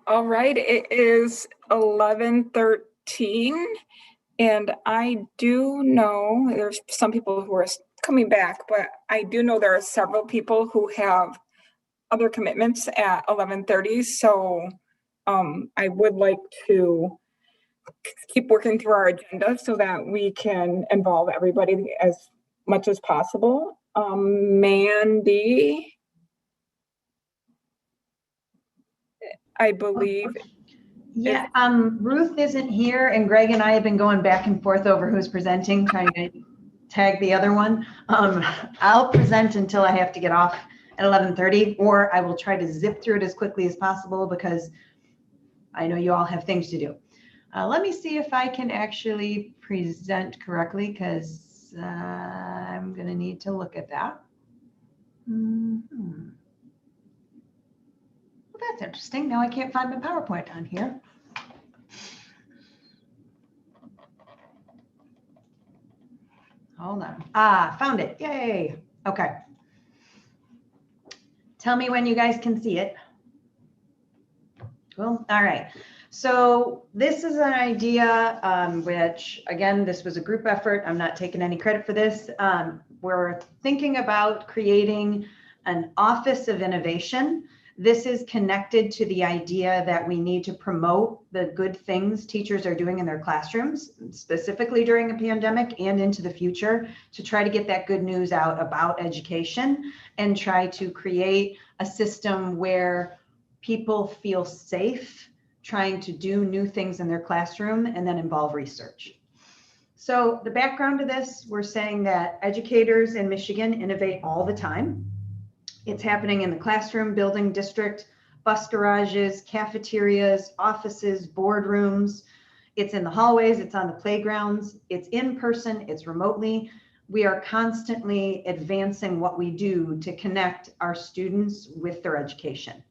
All right, it is 11:13. And I do know there's some people who are coming back, but I do know there are several people who have other commitments at 11:30. So I would like to keep working through our agenda so that we can involve everybody as much as possible. Mandy, I believe. Yeah, Ruth isn't here, and Greg and I have been going back and forth over who's presenting, trying to tag the other one. I'll present until I have to get off at 11:30, or I will try to zip through it as quickly as possible because I know you all have things to do. Let me see if I can actually present correctly, because I'm going to need to look at that. Well, that's interesting. Now I can't find my PowerPoint on here. Hold on. Found it. Yay. Okay. Tell me when you guys can see it. Cool. All right. So this is an idea, which again, this was a group effort. I'm not taking any credit for this. We're thinking about creating an office of innovation. This is connected to the idea that we need to promote the good things teachers are doing in their classrooms, specifically during a pandemic and into the future, to try to get that good news out about education and try to create a system where people feel safe trying to do new things in their classroom and then involve research. So the background to this, we're saying that educators in Michigan innovate all the time. It's happening in the classroom, building district, bus garages, cafeterias, offices, boardrooms. It's in the hallways, it's on the playgrounds, it's in person, it's remotely. We are constantly advancing what we do to connect our students with their education.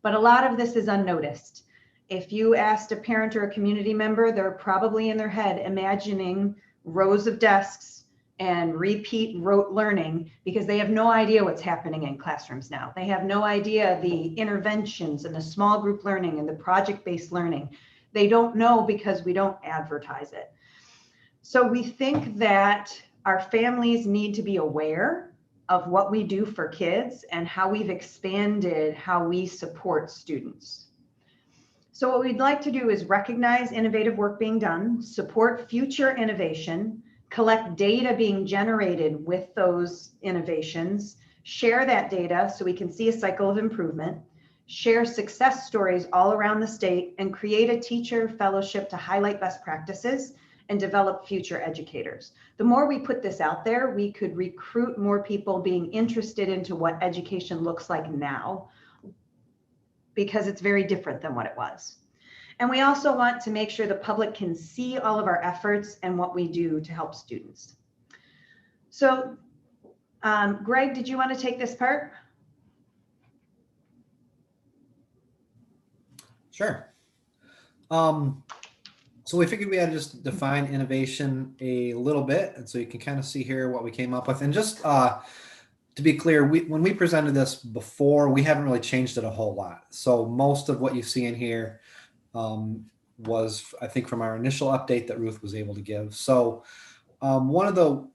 But a lot of this is unnoticed. If you asked a parent or a community member, they're probably in their head imagining rows of desks and repeat rote learning because they have no idea what's happening in classrooms now. They have no idea the interventions and the small group learning and the project-based learning. They don't know because we don't advertise it. So we think that our families need to be aware of what we do for kids and how we've expanded how we support students. So what we'd like to do is recognize innovative work being done, support future innovation, collect data being generated with those innovations, share that data so we can see a cycle of improvement, share success stories all around the state, and create a teacher fellowship to highlight best practices and develop future educators. The more we put this out there, we could recruit more people being interested into what education looks like now, because it's very different than what it was. And we also want to make sure the public can see all of our efforts and what we do to help students. So, Greg, did you want to take this part? Sure. So we figured we had to just define innovation a little bit. And so you can kind of see here what we came up with. And just to be clear, when we presented this before, we haven't really changed it a whole lot. So most of what you see in here was, I think, from our initial update that Ruth was able to give. So one of the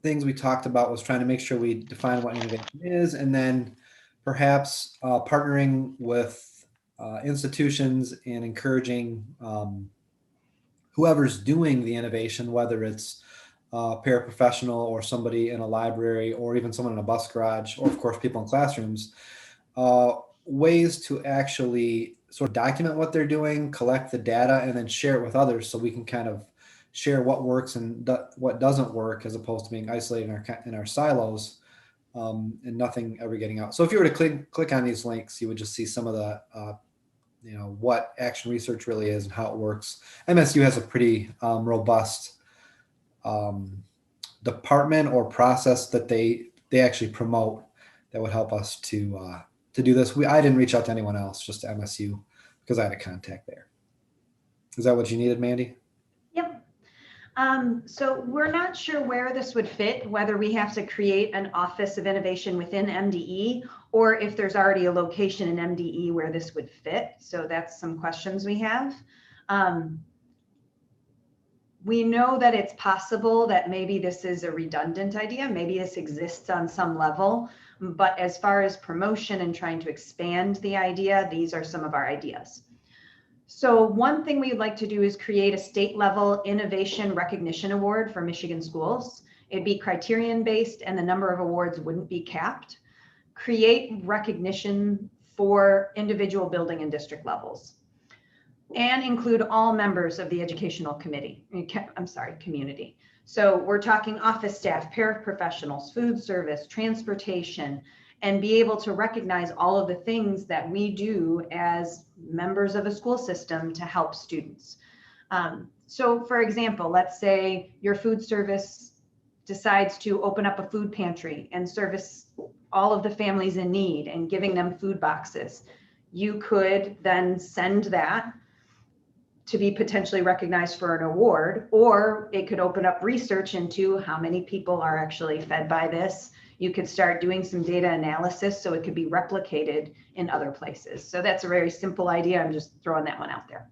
things we talked about was trying to make sure we define what innovation is, and then perhaps partnering with institutions and encouraging whoever's doing the innovation, whether it's a paraprofessional or somebody in a library or even someone in a bus garage, or of course people in classrooms, ways to actually sort of document what they're doing, collect the data, and then share it with others so we can kind of share what works and what doesn't work, as opposed to being isolated in our silos and nothing ever getting out. So if you were to click on these links, you would just see some of the what action research really is and how it works. MSU has a pretty robust department or process that they actually promote that would help us to do this. I didn't reach out to anyone else, just to MSU, because I had a contact there. Is that what you needed, Mandy? Yep. So we're not sure where this would fit, whether we have to create an office of innovation within MDE or if there's already a location in MDE where this would fit. So that's some questions we have. We know that it's possible that maybe this is a redundant idea. Maybe this exists on some level, but as far as promotion and trying to expand the idea, these are some of our ideas. So one thing we'd like to do is create a state level innovation recognition award for Michigan schools. It'd be criterion based and the number of awards wouldn't be capped. Create recognition for individual building and district levels, and include all members of the educational committee, community. So we're talking office staff, paraprofessionals, food service, transportation, and be able to recognize all of the things that we do as members of a school system to help students. So for example, let's say your food service decides to open up a food pantry and service all of the families in need and giving them food boxes. You could then send that to be potentially recognized for an award, or it could open up research into how many people are actually fed by this. You could start doing some data analysis so it could be replicated in other places. So that's a very simple idea. I'm just throwing that one out there.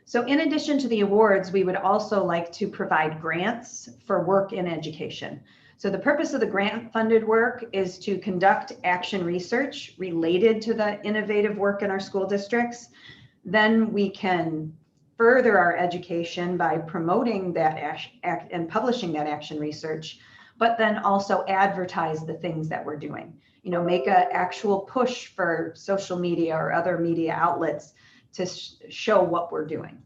So in addition to the awards, we would also like to provide grants for work in education. So the purpose of the grant funded work is to conduct action research related to the innovative work in our school districts. Then we can further our education by promoting that and publishing that action research, but then also advertise the things that we're doing. You know, make an actual push for social media or other media outlets to show what we're doing.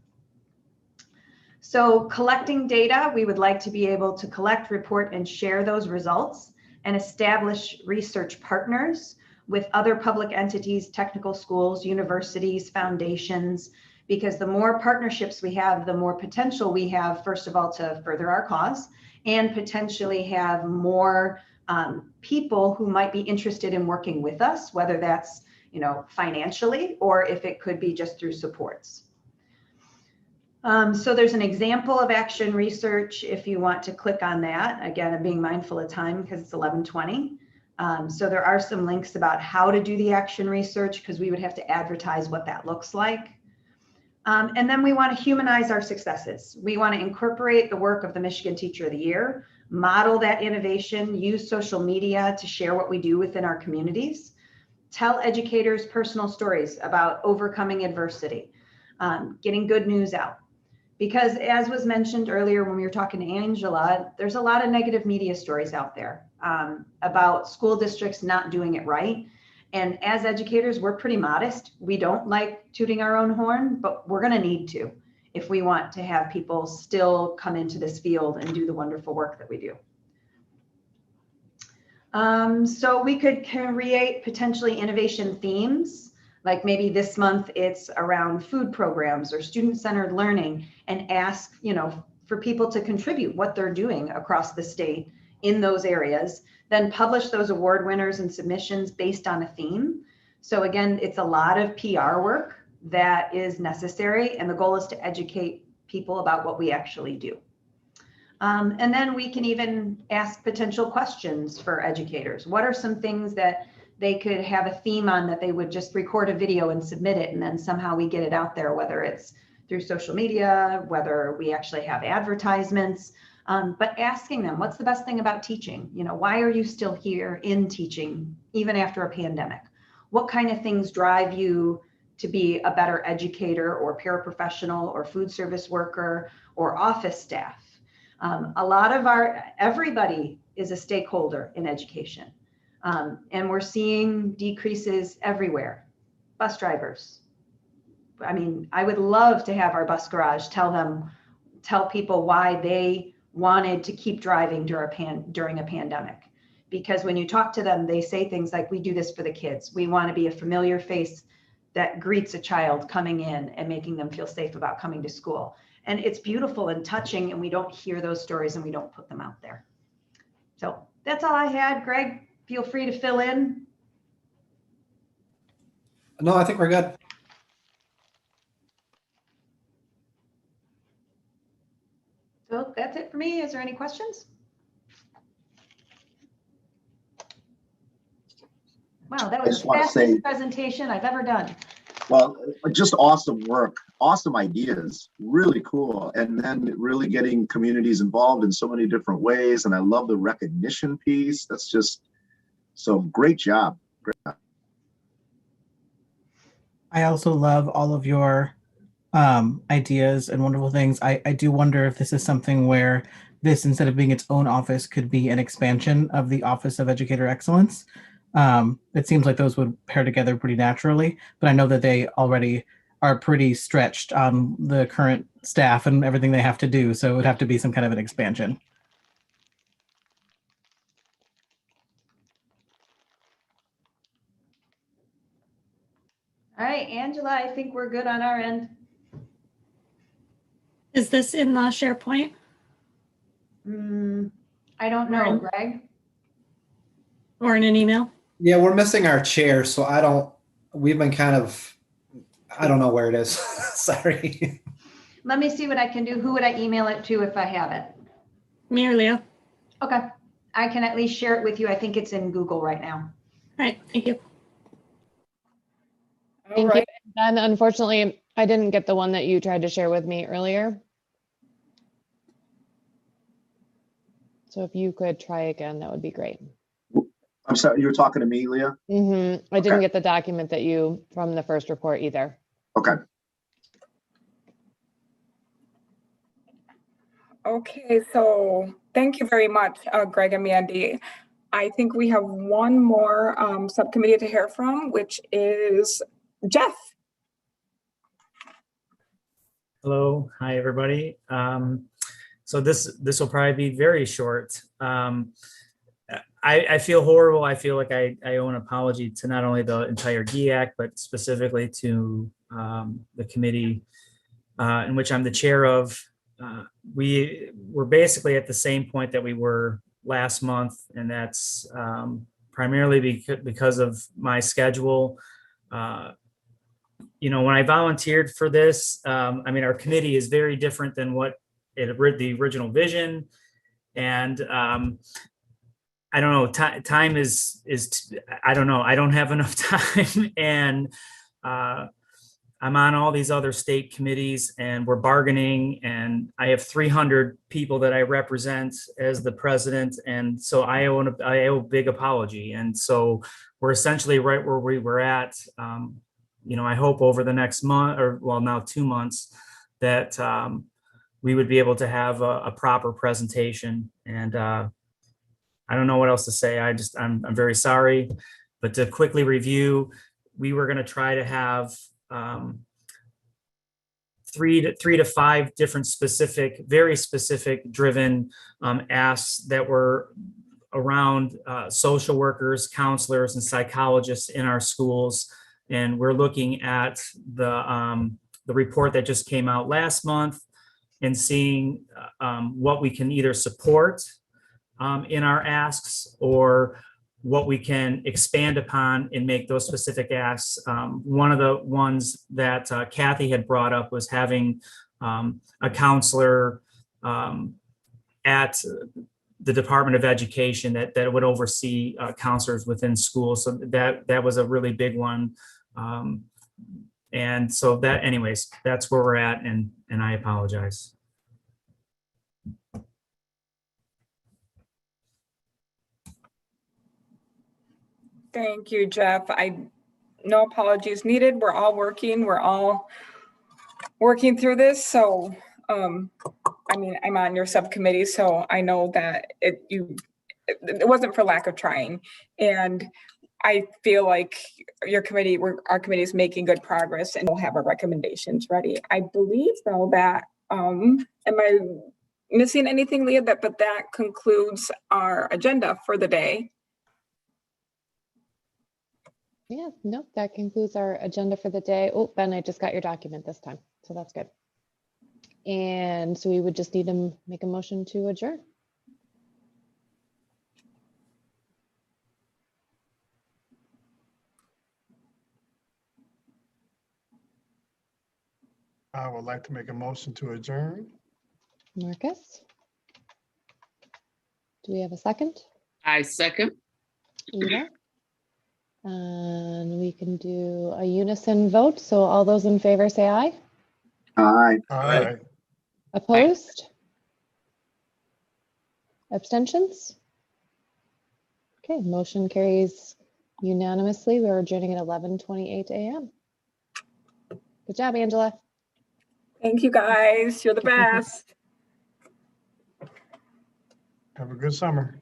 So collecting data, we would like to be able to collect, report, and share those results and establish research partners with other public entities, technical schools, universities, foundations, because the more partnerships we have, the more potential we have, first of all, to further our cause and potentially have more people who might be interested in working with us, whether that's, you know, financially, or if it could be just through supports. So there's an example of action research if you want to click on that. Again, I'm being mindful of time because it's 11:20. So there are some links about how to do the action research because we would have to advertise what that looks like. And then we want to humanize our successes. We want to incorporate the work of the Michigan Teacher of the Year, model that innovation, use social media to share what we do within our communities, tell educators personal stories about overcoming adversity, getting good news out. Because as was mentioned earlier when we were talking to Angela, there's a lot of negative media stories out there about school districts not doing it right. And as educators, we're pretty modest. We don't like tooting our own horn, but we're going to need to if we want to have people still come into this field and do the wonderful work that we do. So we could create potentially innovation themes, like maybe this month it's around food programs or student-centered learning, and ask, you know, for people to contribute what they're doing across the state in those areas, then publish those award winners and submissions based on a theme. So again, it's a lot of PR work that is necessary, and the goal is to educate people about what we actually do. And then we can even ask potential questions for educators. What are some things that they could have a theme on that they would just record a video and submit it, and then somehow we get it out there, whether it's through social media, whether we actually have advertisements, but asking them, what's the best thing about teaching? You know, why are you still here in teaching, even after a pandemic? What kind of things drive you to be a better educator or paraprofessional or food service worker or office staff? A lot of everybody is a stakeholder in education. And we're seeing decreases everywhere. Bus drivers. I mean, I would love to have our bus garage tell people why they wanted to keep driving during a pandemic. Because when you talk to them, they say things like, we do this for the kids. We want to be a familiar face that greets a child coming in and making them feel safe about coming to school. And it's beautiful and touching, and we don't hear those stories and we don't put them out there. So that's all I had. Greg, feel free to fill in. No, I think we're good. So that's it for me. Is there any questions? Wow, that I was just the want to say, fastest presentation I've ever done. well, just awesome work, awesome ideas, really cool. And then really getting communities involved in so many different ways. And I love the recognition piece. That's just, so great job. Great job. I also love all of your ideas and wonderful things. I do wonder if this is something where this, instead of being its own office, could be an expansion of the Office of Educator Excellence. It seems like those would pair together pretty naturally, but I know that they already are pretty stretched on the current staff and everything they have to do. So it would have to be some kind of an expansion. All right, Angela, I think we're good on our end. Is this in the SharePoint? I don't know, Greg. Or in an email? Yeah, we're missing our chair, so we've been kind of, I don't know where it is. Sorry. Let me see what I can do. Who would I email it to if I have it? Me or Leah? Okay, I can at least share it with you. I think it's in Google right now. All right, thank you. Thank you. And unfortunately, I didn't get the one that you tried to share with me earlier. So if you could try again, that would be great. I'm sorry, you were talking to me, Leah? I didn't get the document that you from the first report either. Okay. Okay, so thank you very much, Greg and Mandy. I think we have one more subcommittee to hear from, which is Jeff. Hello, hi everybody. So this will probably be very short. I feel horrible. I feel like I owe an apology to not only the entire GEAC, but specifically to the committee in which I'm the chair of. We were basically at the same point that we were last month, and that's primarily because of my schedule. You know, when I volunteered for this, I mean, our committee is very different than what the original vision, and I don't know, time is I don't know, I don't have enough time, and I'm on all these other state committees, and we're bargaining, and I have 300 people that I represent as the president, and so I owe a big apology, and so we're essentially right where we were at. You know, I hope over the next month, or well, now 2 months, that we would be able to have a proper presentation. And I don't know what else to say. I'm very sorry, but to quickly review, we were going to try to have 3 to 5 different very specific driven asks that were around social workers, counselors, and psychologists in our schools. And we're looking at the report that just came out last month and seeing what we can either support in our asks or what we can expand upon and make those specific asks. One of the ones that Kathy had brought up was having a counselor at the Department of Education that would oversee counselors within schools. So that was a really big one. And so anyways, that's where we're at, and I apologize. Thank you, Jeff. No apologies needed. We're all working through this. So, I mean, I'm on your subcommittee, so I know that it wasn't for lack of trying. And I feel like our committee is making good progress, and we'll have our recommendations ready. I believe though that, am I missing anything, Leah? But that concludes our agenda for the day. Yeah, nope, that concludes our agenda for the day. Oh, Ben, I just got your document this time, so that's good. And so we would just need to make a motion to adjourn. I would like to make a motion to adjourn. Marcus? Do we have a second? I second. Eva? And we can do a unison vote. So all those in favor say aye. Aye. Aye. Opposed? Abstentions? Okay, motion carries unanimously. We're adjourning at 11:28 a.m. Good job, Angela. Thank you, guys. You're the best. Have a good summer.